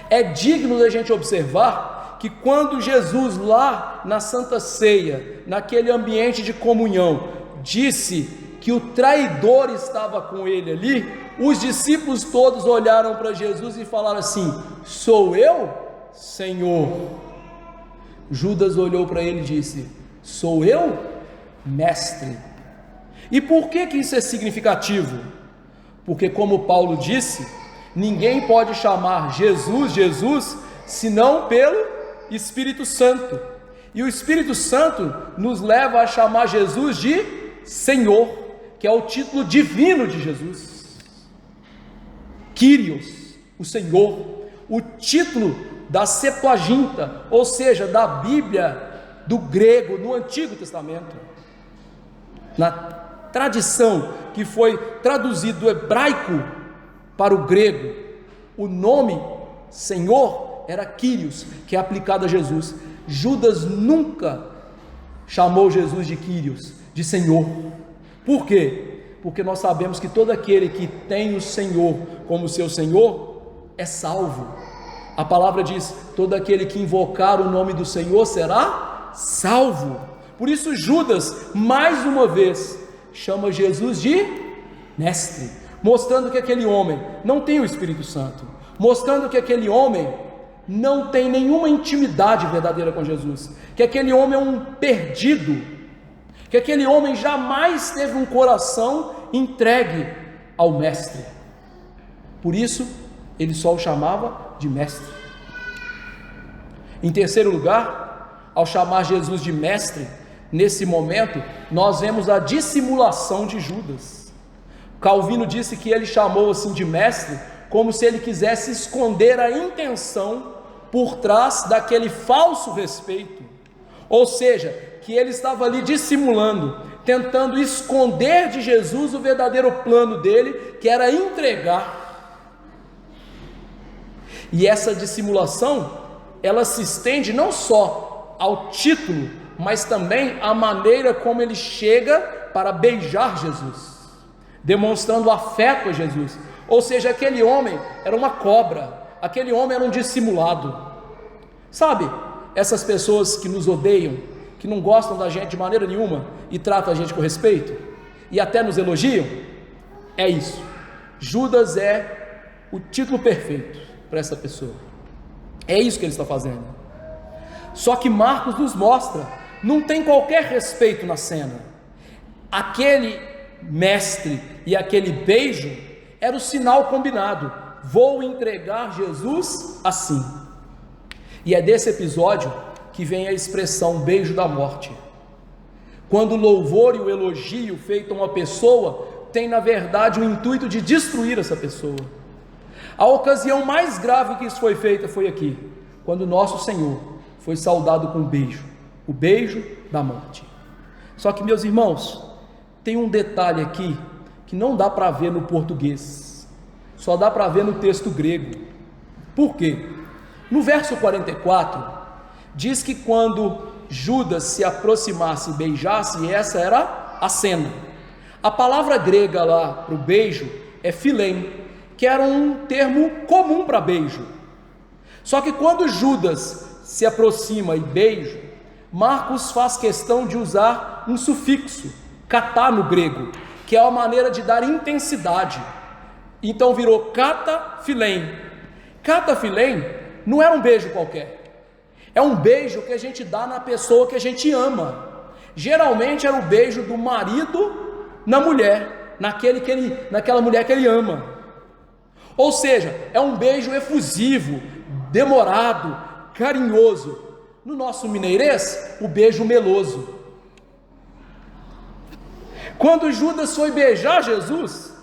É digno da gente observar que quando Jesus lá na Santa Ceia, naquele ambiente de comunhão, disse que o traidor estava com ele ali, os discípulos todos olharam para Jesus e falaram assim: sou eu, Senhor? Judas olhou para ele e disse: sou eu, mestre? E por que isso é significativo? Porque, como Paulo disse, ninguém pode chamar Jesus, Jesus, senão pelo Espírito Santo. E o Espírito Santo nos leva a chamar Jesus de Senhor, que é o título divino de Jesus. Kyrios, o Senhor, o título da Septuaginta, ou seja, da Bíblia do grego no Antigo Testamento. Na tradição que foi traduzido do hebraico para o grego, o nome Senhor era Kyrios, que é aplicado a Jesus. Judas nunca chamou Jesus de Kyrios, de Senhor. Por quê? Porque nós sabemos que todo aquele que tem o Senhor como seu Senhor é salvo. A palavra diz: todo aquele que invocar o nome do Senhor será salvo. Por isso Judas, mais uma vez, chama Jesus de mestre, mostrando que aquele homem não tem o Espírito Santo, mostrando que aquele homem não tem nenhuma intimidade verdadeira com Jesus, que aquele homem é um perdido, que aquele homem jamais teve um coração entregue ao mestre. Por isso ele só o chamava de mestre. Em terceiro lugar, ao chamar Jesus de mestre, nesse momento, nós vemos a dissimulação de Judas. Calvino disse que ele chamou assim de mestre, como se ele quisesse esconder a intenção por trás daquele falso respeito, ou seja, que ele estava ali dissimulando, tentando esconder de Jesus o verdadeiro plano dele, que era entregar. E essa dissimulação, ela se estende não só ao título, mas também à maneira como ele chega para beijar Jesus, demonstrando afeto a Jesus. Ou seja, aquele homem era uma cobra, aquele homem era um dissimulado. Sabe, essas pessoas que nos odeiam, que não gostam da gente de maneira nenhuma e tratam a gente com respeito e até nos elogiam, é isso. Judas é o título perfeito para essa pessoa. É isso que ele está fazendo. Só que Marcos nos mostra, não tem qualquer respeito na cena. Aquele mestre e aquele beijo era o sinal combinado: vou entregar Jesus assim. E é desse episódio que vem a expressão beijo da morte. Quando o louvor e o elogio feito a uma pessoa tem na verdade o intuito de destruir essa pessoa. A ocasião mais grave que isso foi feita foi aqui, quando nosso Senhor foi saudado com um beijo, o beijo da morte. Só que, meus irmãos, tem um detalhe aqui que não dá para ver no português, só dá para ver no texto grego. Por quê? No verso 44 diz que quando Judas se aproximasse e beijasse, essa era a cena. A palavra grega lá para o beijo é philem, que era um termo comum para beijo. Só que quando Judas se aproxima e beija, Marcos faz questão de usar um sufixo, katá no grego, que é uma maneira de dar intensidade. Então virou kata philem. Kata philem não é um beijo qualquer. É um beijo que a gente dá na pessoa que a gente ama. Geralmente era o beijo do marido na mulher, naquela mulher que ele ama. Ou seja, é um beijo efusivo, demorado, carinhoso. No nosso mineirês, o beijo meloso. Quando Judas foi beijar Jesus,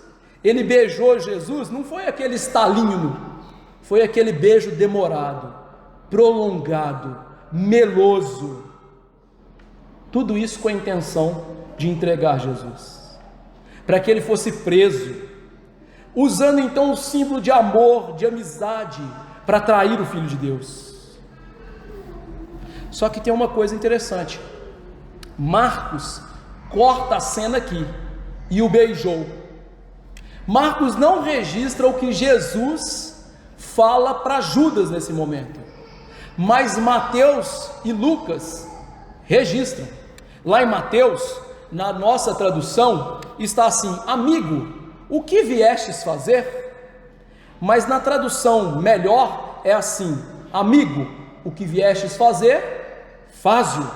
ele beijou Jesus, não foi aquele estalinho, foi aquele beijo demorado, prolongado, meloso. Tudo isso com a intenção de entregar Jesus, para que ele fosse preso, usando então o símbolo de amor, de amizade, para atrair o Filho de Deus. Só que tem uma coisa interessante: Marcos corta a cena aqui e o beijou. Marcos não registra o que Jesus fala para Judas nesse momento, mas Mateus e Lucas registram. Lá em Mateus, na nossa tradução, está assim: amigo, o que viestes fazer? Mas na tradução melhor é assim: amigo, o que viestes fazer, faze-o.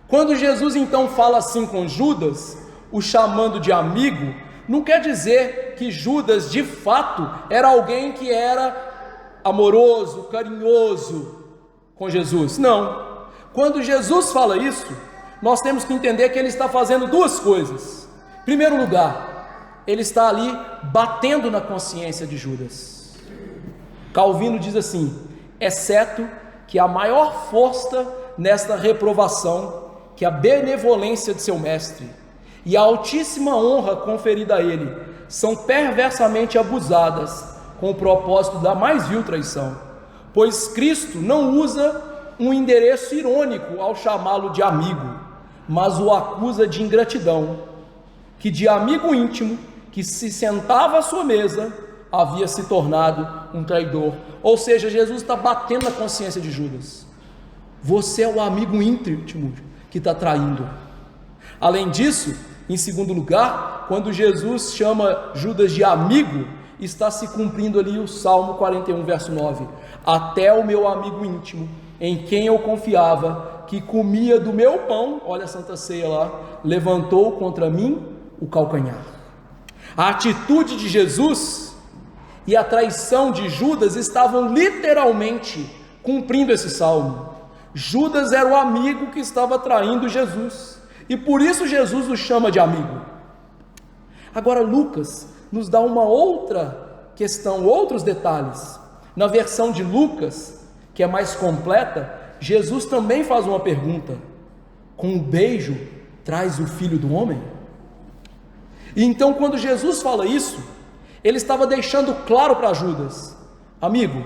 Quando Jesus então fala assim com Judas, o chamando de amigo, não quer dizer que Judas de fato era alguém que era amoroso, carinhoso com Jesus. Não. Quando Jesus fala isso, nós temos que entender que ele está fazendo duas coisas. Em primeiro lugar, ele está ali batendo na consciência de Judas. Calvino diz assim: exceto que a maior força nesta reprovação, que a benevolência de seu mestre e a altíssima honra conferida a ele são perversamente abusadas com o propósito da mais vil traição, pois Cristo não usa um endereço irônico ao chamá-lo de amigo, mas o acusa de ingratidão, que de amigo íntimo que se sentava à sua mesa havia se tornado um traidor. Ou seja, Jesus está batendo na consciência de Judas: você é o amigo íntimo que está traindo. Além disso, em segundo lugar, quando Jesus chama Judas de amigo, está se cumprindo ali o Salmo 41, verso 9: até o meu amigo íntimo, em quem eu confiava, que comia do meu pão, olha a Santa Ceia lá, levantou contra mim o calcanhar. A atitude de Jesus e a traição de Judas estavam literalmente cumprindo esse salmo. Judas era o amigo que estava traindo Jesus, e por isso Jesus o chama de amigo. Agora Lucas nos dá uma outra questão, outros detalhes. Na versão de Lucas, que é mais completa, Jesus também faz uma pergunta: com um beijo traz o Filho do Homem? E então quando Jesus fala isso, ele estava deixando claro para Judas: amigo,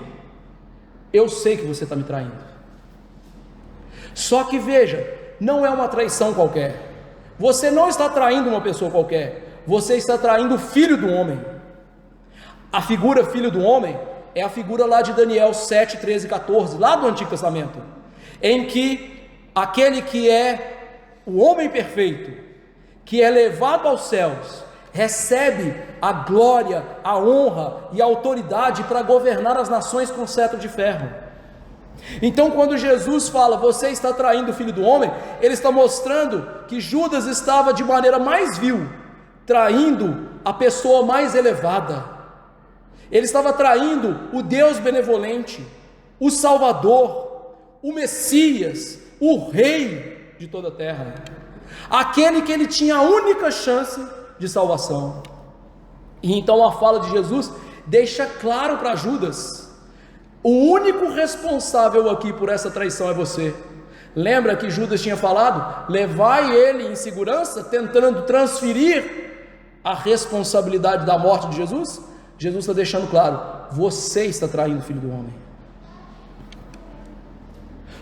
eu sei que você está me traindo. Só que veja, não é uma traição qualquer. Você não está traindo uma pessoa qualquer, você está traindo o Filho do Homem. A figura Filho do Homem é a figura lá de Daniel 7, 13 e 14, lá do Antigo Testamento, em que aquele que é o homem perfeito, que é levado aos céus, recebe a glória, a honra e a autoridade para governar as nações com cetro de ferro. Então quando Jesus fala, você está traindo o Filho do Homem, ele está mostrando que Judas estava de maneira mais vil, traindo a pessoa mais elevada. Ele estava traindo o Deus benevolente, o Salvador, o Messias, o Rei de toda a terra, aquele que ele tinha a única chance de salvação. E então a fala de Jesus deixa claro para Judas: o único responsável aqui por essa traição é você. Lembra que Judas tinha falado: levai ele em segurança, tentando transferir a responsabilidade da morte de Jesus? Jesus está deixando claro: você está traindo o Filho do Homem.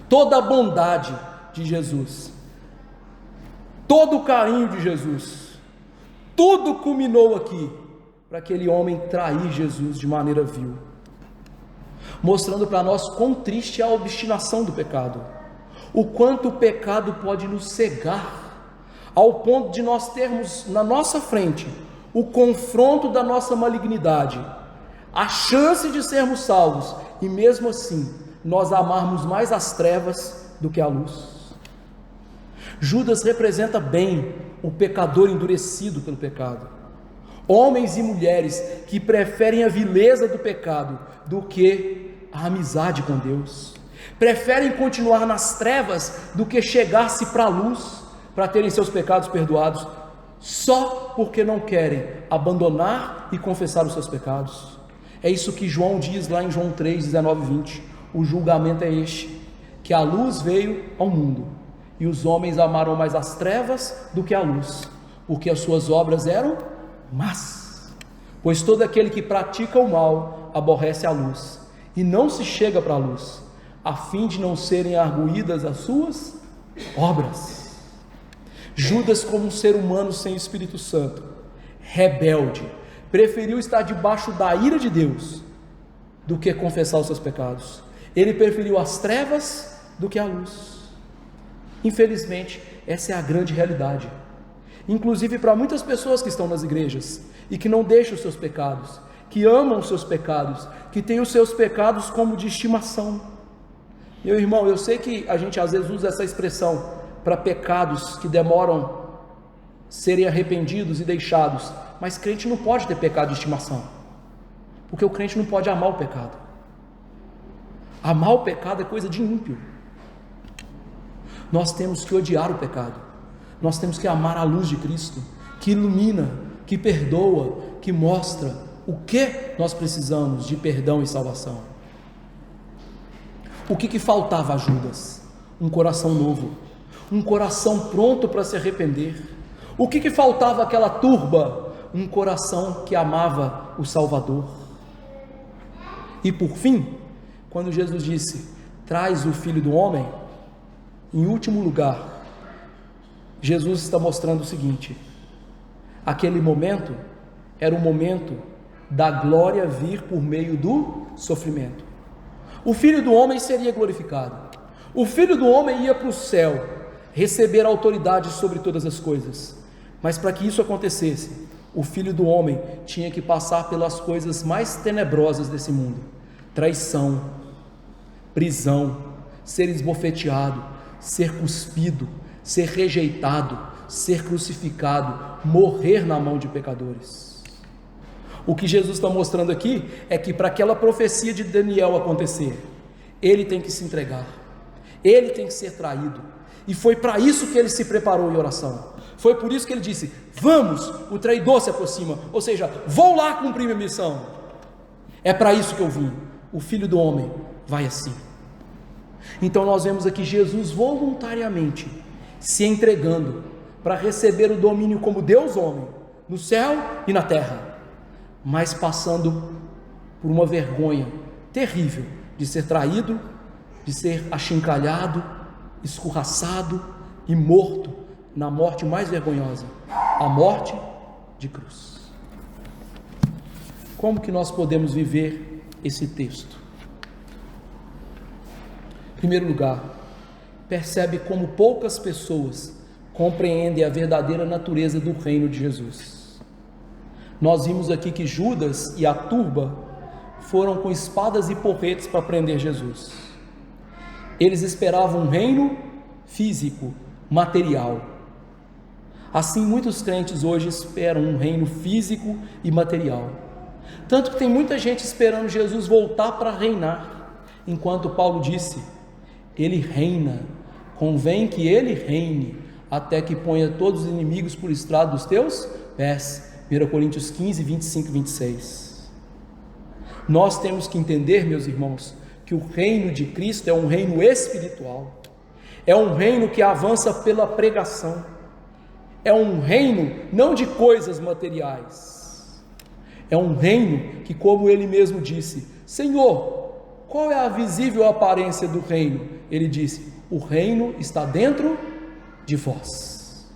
Toda a bondade de Jesus, todo o carinho de Jesus, tudo culminou aqui para aquele homem trair Jesus de maneira vil, mostrando para nós quão triste é a obstinação do pecado, o quanto o pecado pode nos cegar, ao ponto de nós termos na nossa frente o confronto da nossa malignidade, a chance de sermos salvos, e mesmo assim nós amarmos mais as trevas do que a luz. Judas representa bem o pecador endurecido pelo pecado, homens e mulheres que preferem a vileza do pecado do que a amizade com Deus, preferem continuar nas trevas do que chegar-se para a luz, para terem seus pecados perdoados, só porque não querem abandonar e confessar os seus pecados. É isso que João diz lá em João 3, 19 e 20, o julgamento é este, que a luz veio ao mundo, e os homens amaram mais as trevas do que a luz, porque as suas obras eram más. Pois todo aquele que pratica o mal aborrece a luz, e não se chega para a luz, a fim de não serem arguídas as suas obras. Judas, como um ser humano sem o Espírito Santo, rebelde, preferiu estar debaixo da ira de Deus do que confessar os seus pecados. Ele preferiu as trevas do que a luz. Infelizmente, essa é a grande realidade, inclusive para muitas pessoas que estão nas igrejas e que não deixam os seus pecados, que amam os seus pecados, que têm os seus pecados como de estimação. Meu irmão, eu sei que a gente às vezes usa essa expressão para pecados que demoram serem arrependidos e deixados, mas crente não pode ter pecado de estimação, porque o crente não pode amar o pecado. Amar o pecado é coisa de ímpio. Nós temos que odiar o pecado, nós temos que amar a luz de Cristo, que ilumina, que perdoa, que mostra o que nós precisamos de perdão e salvação. O que faltava a Judas? Um coração novo, um coração pronto para se arrepender. O que faltava àquela turba? Um coração que amava o Salvador. E por fim, quando Jesus disse: traz o Filho do Homem, em último lugar, Jesus está mostrando o seguinte: aquele momento era o momento da glória vir por meio do sofrimento. O Filho do Homem seria glorificado, o Filho do Homem ia para o céu, receber a autoridade sobre todas as coisas, mas para que isso acontecesse, o Filho do Homem tinha que passar pelas coisas mais tenebrosas desse mundo: traição, prisão, ser esbofeteado, ser cuspido, ser rejeitado, ser crucificado, morrer na mão de pecadores. O que Jesus está mostrando aqui é que para aquela profecia de Daniel acontecer, ele tem que se entregar, ele tem que ser traído, e foi para isso que ele se preparou em oração. Foi por isso que ele disse: vamos, o traidor se aproxima, ou seja, vou lá cumprir minha missão. É para isso que eu vim. O Filho do Homem vai assim. Então nós vemos aqui Jesus voluntariamente se entregando para receber o domínio como Deus homem, no céu e na terra, mas passando por uma vergonha terrível de ser traído, de ser achincalhado, escorraçado e morto na morte mais vergonhosa, a morte de cruz. Como que nós podemos viver esse texto? Em primeiro lugar, percebe como poucas pessoas compreendem a verdadeira natureza do reino de Jesus. Nós vimos aqui que Judas e a turba foram com espadas e porretes para prender Jesus. Eles esperavam um reino físico, material. Assim, muitos crentes hoje esperam um reino físico e material. Tanto que tem muita gente esperando Jesus voltar para reinar, enquanto Paulo disse: ele reina, convém que ele reine, até que ponha todos os inimigos por estrado dos teus pés. 1 Coríntios 15, 25 e 26. Nós temos que entender, meus irmãos, que o reino de Cristo é um reino espiritual, é um reino que avança pela pregação, é um reino não de coisas materiais, é um reino que, como ele mesmo disse: Senhor, qual é a visível aparência do reino? Ele disse: o reino está dentro de vós.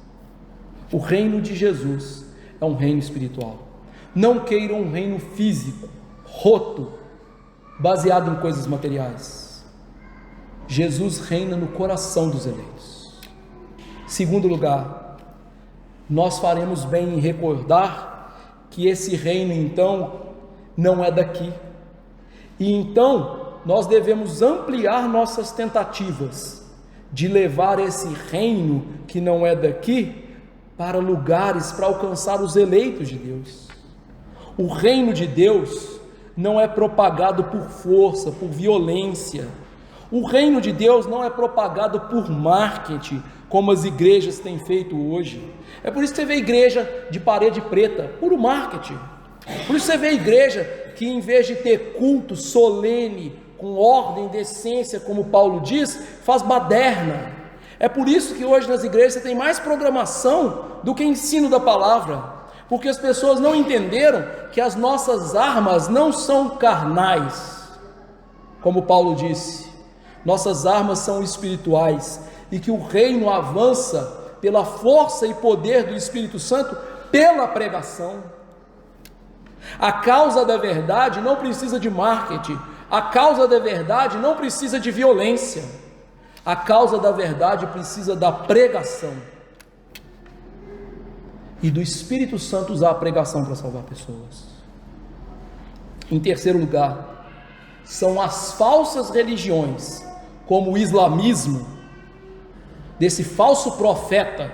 O reino de Jesus é um reino espiritual. Não queiram um reino físico, roto, baseado em coisas materiais. Jesus reina no coração dos eleitos. Segundo lugar, nós faremos bem em recordar que esse reino então não é daqui, e então nós devemos ampliar nossas tentativas de levar esse reino que não é daqui para lugares, para alcançar os eleitos de Deus. O reino de Deus não é propagado por força, por violência. O reino de Deus não é propagado por marketing, como as igrejas têm feito hoje. É por isso que você vê igreja de parede preta, puro marketing. Por isso você vê igreja que, em vez de ter culto solene, com ordem, decência, como Paulo diz, faz baderna. É por isso que hoje nas igrejas você tem mais programação do que ensino da palavra, porque as pessoas não entenderam que as nossas armas não são carnais, como Paulo disse, nossas armas são espirituais, e que o reino avança pela força e poder do Espírito Santo, pela pregação. A causa da verdade não precisa de marketing, a causa da verdade não precisa de violência, a causa da verdade precisa da pregação, e do Espírito Santo usar a pregação para salvar pessoas. Em terceiro lugar, são as falsas religiões, como o islamismo, desse falso profeta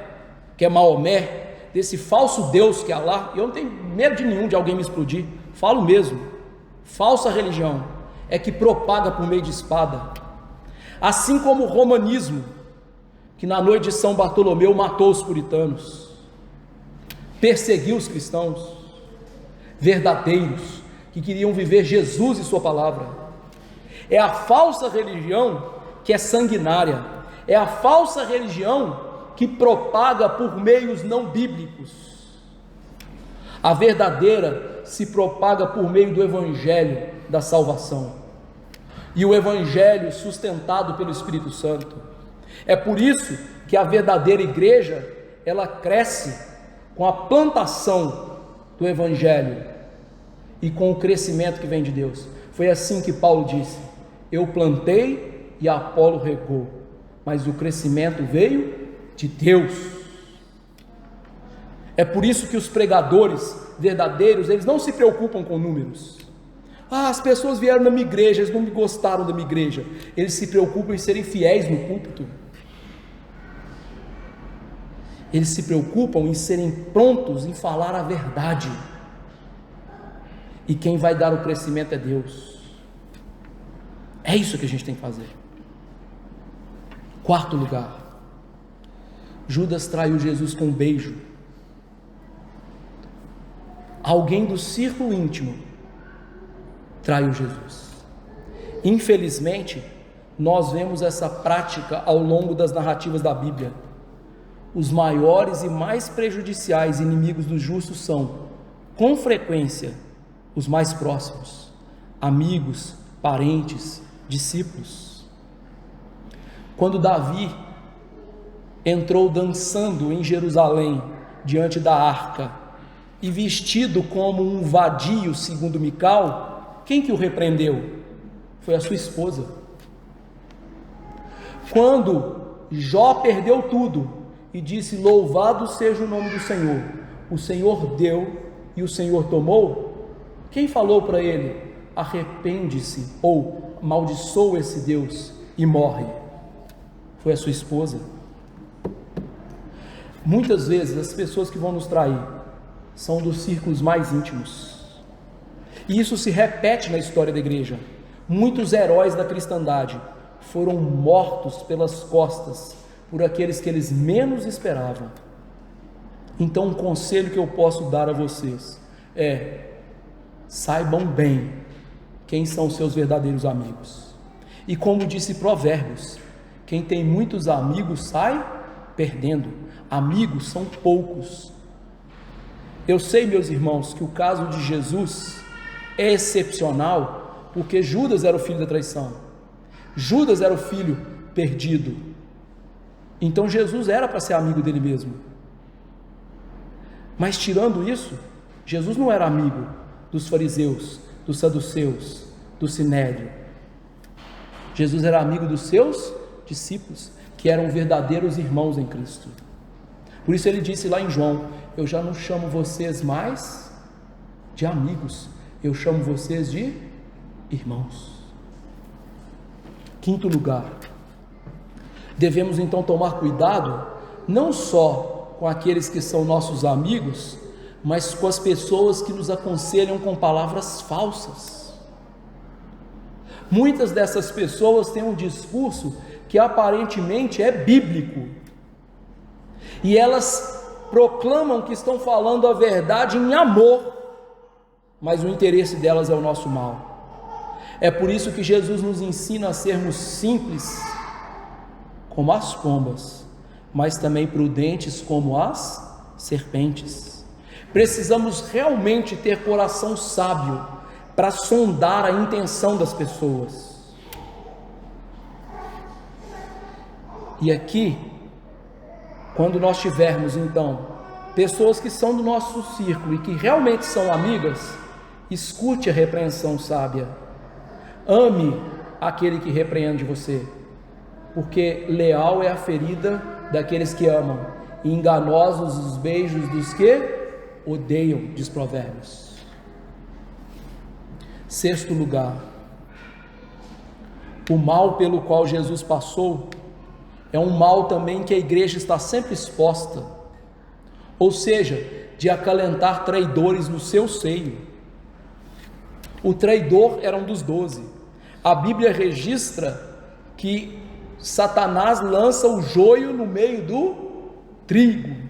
que é Maomé, desse falso Deus que é Alá. Eu não tenho medo de nenhum de alguém me explodir, falo mesmo. Falsa religião é que propaga por meio de espada, assim como o romanismo, que na noite de São Bartolomeu matou os puritanos, perseguiu os cristãos verdadeiros que queriam viver Jesus e sua palavra. É a falsa religião que é sanguinária, é a falsa religião que propaga por meios não bíblicos. A verdadeira se propaga por meio do evangelho da salvação, e o evangelho sustentado pelo Espírito Santo. É por isso que a verdadeira igreja, ela cresce com a plantação do evangelho e com o crescimento que vem de Deus. Foi assim que Paulo disse: eu plantei e Apolo regou, mas o crescimento veio de Deus. É por isso que os pregadores verdadeiros, eles não se preocupam com números. As pessoas vieram na minha igreja, eles não me gostaram da minha igreja. Eles se preocupam em serem fiéis no púlpito. Eles se preocupam em serem prontos em falar a verdade. e quem vai dar o crescimento é Deus. É isso que a gente tem que fazer. Quarto lugar, Judas traiu Jesus com um beijo. Alguém do círculo íntimo traiu Jesus. Infelizmente, nós vemos essa prática ao longo das narrativas da Bíblia. Os maiores e mais prejudiciais inimigos dos justos são, com frequência, os mais próximos: amigos, parentes, discípulos. Quando Davi entrou dançando em Jerusalém diante da arca e vestido como um vadio, segundo Mical, quem que o repreendeu? Foi a sua esposa. Quando Jó perdeu tudo e disse: louvado seja o nome do Senhor, o Senhor deu e o Senhor tomou, quem falou para ele: arrepende-se ou amaldiçoa esse Deus e morre? Foi a sua esposa. Muitas vezes as pessoas que vão nos trair são dos círculos mais íntimos, e isso se repete na história da igreja. Muitos heróis da cristandade foram mortos pelas costas por aqueles que eles menos esperavam. Então, um conselho que eu posso dar a vocês é: saibam bem quem são seus verdadeiros amigos. E como disse Provérbios, quem tem muitos amigos sai perdendo. Amigos são poucos. Eu sei, meus irmãos, que o caso de Jesus é excepcional, porque Judas era o filho da traição. Judas era o filho perdido. Então Jesus era para ser amigo dele mesmo. Mas tirando isso, Jesus não era amigo dos fariseus, dos saduceus, do sinédrio. Jesus era amigo dos seus discípulos, que eram verdadeiros irmãos em Cristo. Por isso ele disse lá em João: eu já não chamo vocês mais de amigos, eu chamo vocês de irmãos. Quinto lugar, devemos então tomar cuidado não só com aqueles que são nossos amigos, mas com as pessoas que nos aconselham com palavras falsas. Muitas dessas pessoas têm um discurso que aparentemente é bíblico, e elas proclamam que estão falando a verdade em amor, mas o interesse delas é o nosso mal. É por isso que Jesus nos ensina a sermos simples como as pombas, mas também prudentes como as serpentes. Precisamos realmente ter coração sábio para sondar a intenção das pessoas. E aqui, quando nós tivermos então pessoas que são do nosso círculo e que realmente são amigas, escute a repreensão sábia. Ame aquele que repreende você, porque leal é a ferida daqueles que amam, e enganosos os beijos dos que odeiam, diz Provérbios. Sexto lugar, o mal pelo qual Jesus passou é um mal também que a igreja está sempre exposta, ou seja, de acalentar traidores no seu seio. O traidor era um dos 12. A Bíblia registra que Satanás lança o joio no meio do trigo,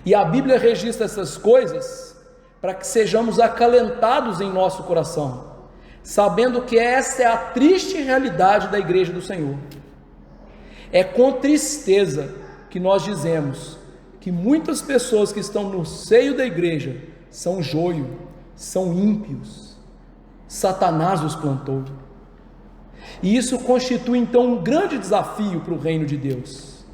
e a Bíblia registra essas coisas para que sejamos acalentados em nosso coração, sabendo que essa é a triste realidade da igreja do Senhor. É com tristeza que nós dizemos que muitas pessoas que estão no seio da igreja são joio, são ímpios. Satanás os plantou. E isso constitui então um grande desafio para o reino de Deus,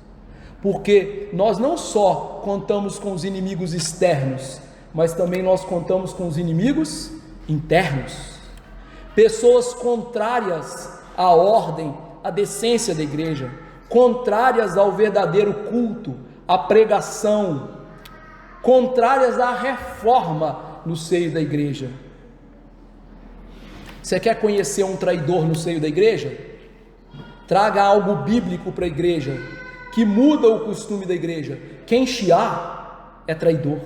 porque nós não só contamos com os inimigos externos, mas também nós contamos com os inimigos internos. Pessoas contrárias à ordem, à decência da igreja, contrárias ao verdadeiro culto, à pregação, contrárias à reforma no seio da igreja. Você quer conhecer um traidor no seio da igreja? Traga algo bíblico para a igreja, que muda o costume da igreja. Quem chiar é traidor.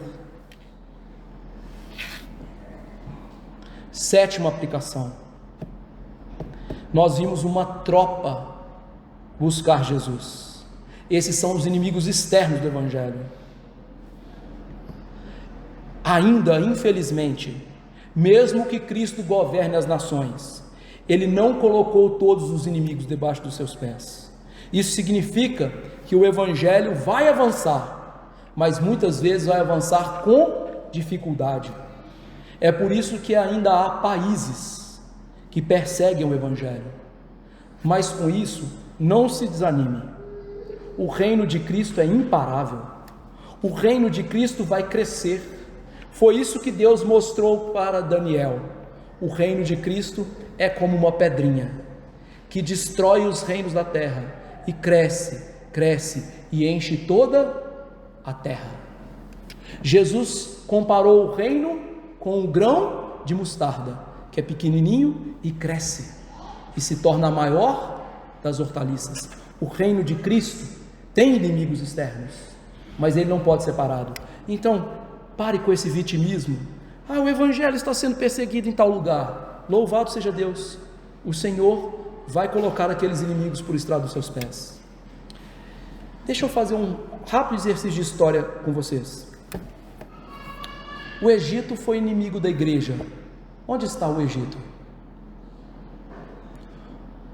Sétima aplicação. Nós vimos uma tropa buscar Jesus. Esses são os inimigos externos do Evangelho. Ainda, infelizmente, mesmo que Cristo governe as nações, Ele não colocou todos os inimigos debaixo dos seus pés. Isso significa que o Evangelho vai avançar, mas muitas vezes vai avançar com dificuldade. É por isso que ainda há países que perseguem o Evangelho. Mas com isso, não se desanime. O reino de Cristo é imparável. O reino de Cristo vai crescer. Foi isso que Deus mostrou para Daniel. O reino de Cristo é como uma pedrinha que destrói os reinos da terra e cresce, cresce e enche toda a terra. Jesus comparou o reino com um grão de mostarda, que é pequenininho e cresce e se torna a maior das hortaliças. O reino de Cristo tem inimigos externos, mas ele não pode ser parado. Então, pare com esse vitimismo. O Evangelho está sendo perseguido em tal lugar. Louvado seja Deus. O Senhor vai colocar aqueles inimigos por estrado dos seus pés. Deixa eu fazer um rápido exercício de história com vocês. O Egito foi inimigo da igreja. Onde está o Egito?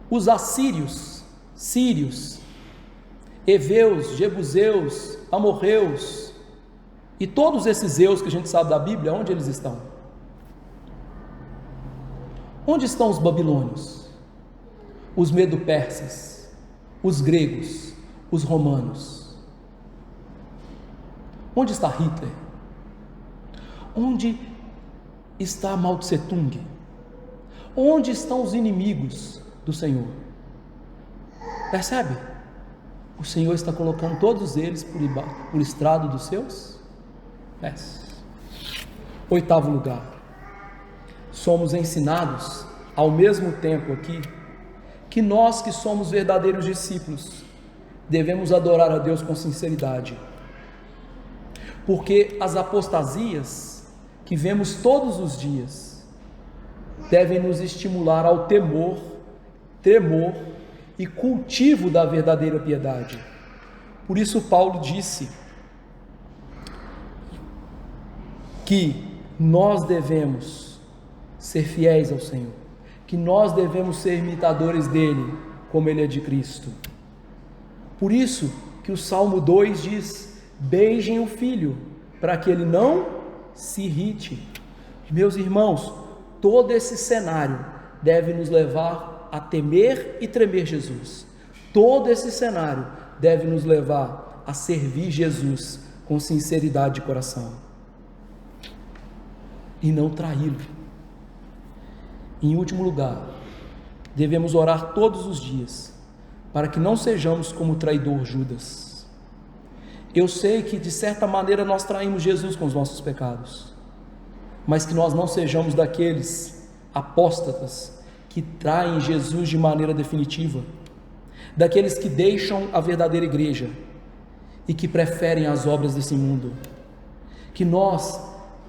Os assírios, sírios, heveus, jebuseus, amorreus e todos esses eus que a gente sabe da Bíblia, onde eles estão? Onde estão os babilônios? Os medo-persas, os gregos, os romanos? Onde está Hitler? Onde está Mao Tse Tung? Onde estão os inimigos do Senhor? Percebe? O Senhor está colocando todos eles por estrado dos seus pés. Oitavo lugar. Somos ensinados ao mesmo tempo aqui que nós que somos verdadeiros discípulos devemos adorar a Deus com sinceridade, porque as apostasias que vemos todos os dias devem nos estimular ao temor e cultivo da verdadeira piedade. Por isso Paulo disse que nós devemos ser fiéis ao Senhor, que nós devemos ser imitadores dele, como ele é de Cristo. Por isso que o Salmo 2 diz: beijem o filho, para que ele não se irrite. Meus irmãos, todo esse cenário deve nos levar a temer e tremer Jesus. Todo esse cenário deve nos levar a servir Jesus com sinceridade de coração e não traí-lo. Em último lugar, devemos orar todos os dias para que não sejamos como o traidor Judas. Eu sei que de certa maneira nós traímos Jesus com os nossos pecados, mas que nós não sejamos daqueles apóstatas que traem Jesus de maneira definitiva, daqueles que deixam a verdadeira igreja e que preferem as obras desse mundo. Que nós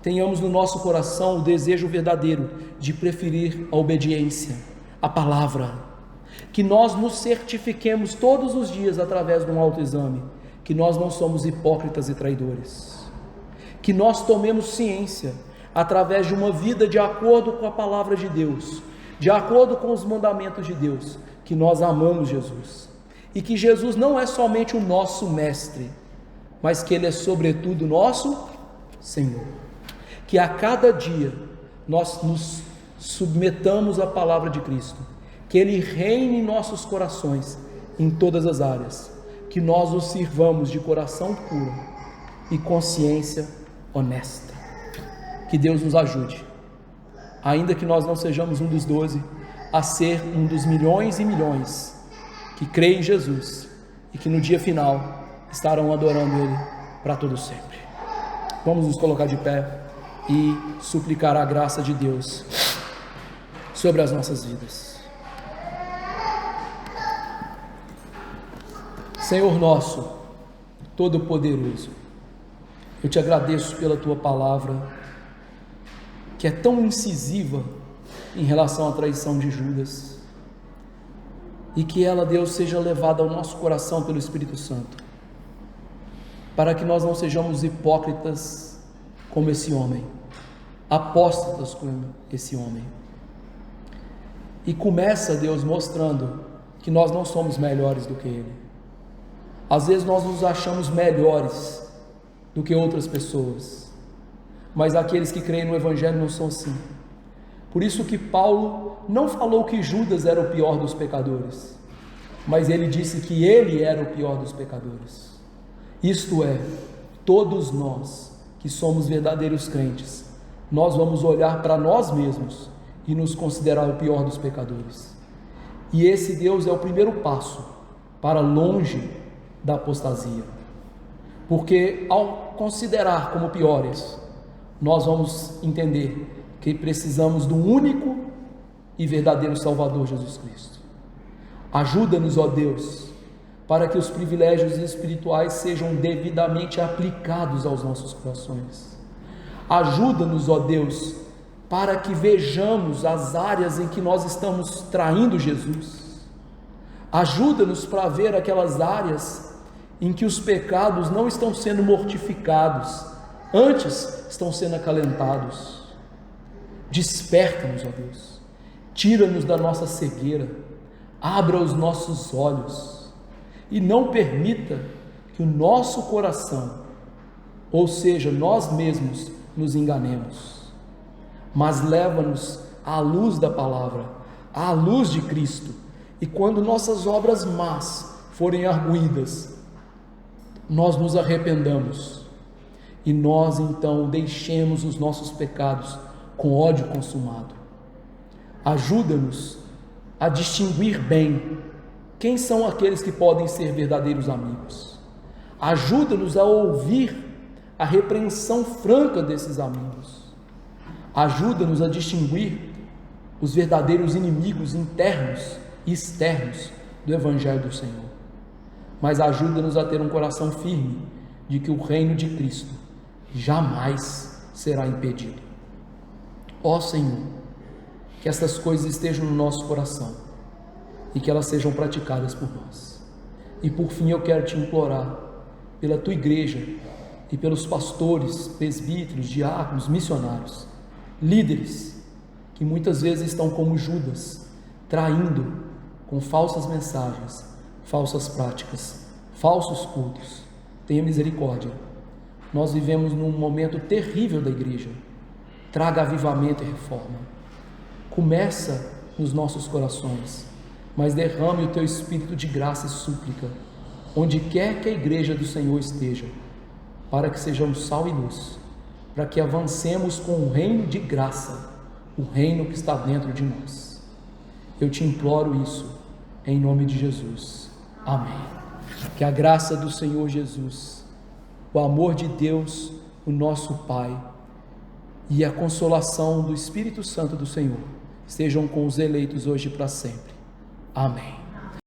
tenhamos no nosso coração o desejo verdadeiro de preferir a obediência, a palavra, que nós nos certifiquemos todos os dias através de um autoexame, que nós não somos hipócritas e traidores, que nós tomemos ciência através de uma vida de acordo com a palavra de Deus, de acordo com os mandamentos de Deus, que nós amamos Jesus, e que Jesus não é somente o nosso mestre, mas que Ele é sobretudo nosso Senhor. Que a cada dia nós nos submetamos à palavra de Cristo, que Ele reine em nossos corações em todas as áreas, que nós o sirvamos de coração puro e consciência honesta. Que Deus nos ajude, ainda que nós não sejamos um dos 12, a ser um dos milhões e milhões que creem em Jesus e que no dia final estarão adorando Ele para todo sempre. Vamos nos colocar de pé e suplicar a graça de Deus sobre as nossas vidas. Senhor nosso, Todo-Poderoso, eu te agradeço pela Tua palavra, que é tão incisiva em relação à traição de Judas. E que ela, Deus, seja levada ao nosso coração pelo Espírito Santo, para que nós não sejamos hipócritas como esse homem, apóstatas como esse homem. E começa, Deus, mostrando que nós não somos melhores do que ele. Às vezes nós nos achamos melhores do que outras pessoas, mas aqueles que creem no Evangelho não são assim. Por isso que Paulo não falou que Judas era o pior dos pecadores, mas ele disse que ele era o pior dos pecadores. Isto é, todos nós que somos verdadeiros crentes, nós vamos olhar para nós mesmos e nos considerar o pior dos pecadores. E esse Deus é o primeiro passo para longe da apostasia, porque ao considerar como piores, nós vamos entender que precisamos do único e verdadeiro Salvador, Jesus Cristo. Ajuda-nos, ó Deus, para que os privilégios espirituais sejam devidamente aplicados aos nossos corações. Ajuda-nos, ó Deus, para que vejamos as áreas em que nós estamos traindo Jesus. Ajuda-nos para ver aquelas áreas em que os pecados não estão sendo mortificados, antes estão sendo acalentados. Desperta-nos, ó Deus, tira-nos da nossa cegueira, abra os nossos olhos e não permita que o nosso coração, ou seja, nós mesmos, nos enganemos, mas leva-nos à luz da palavra, à luz de Cristo, e quando nossas obras más forem arguídas, nós nos arrependamos e nós então deixemos os nossos pecados com ódio consumado. Ajuda-nos a distinguir bem quem são aqueles que podem ser verdadeiros amigos. Ajuda-nos a ouvir a repreensão franca desses amigos. Ajuda-nos a distinguir os verdadeiros inimigos internos e externos do Evangelho do Senhor. Mas ajuda-nos a ter um coração firme de que o reino de Cristo jamais será impedido. Ó Senhor, que estas coisas estejam no nosso coração e que elas sejam praticadas por nós. E por fim eu quero te implorar pela tua igreja e pelos pastores, presbíteros, diáconos, missionários, líderes que muitas vezes estão como Judas, traindo com falsas mensagens, falsas práticas, falsos cultos. Tenha misericórdia. Nós vivemos num momento terrível da igreja. Traga avivamento e reforma. Começa nos nossos corações, mas derrame o teu espírito de graça e súplica onde quer que a igreja do Senhor esteja, para que sejamos sal e luz, para que avancemos com o reino de graça, o reino que está dentro de nós. Eu te imploro isso em nome de Jesus. Amém. Que a graça do Senhor Jesus, o amor de Deus, o nosso Pai, e a consolação do Espírito Santo do Senhor estejam com os eleitos hoje e para sempre. Amém.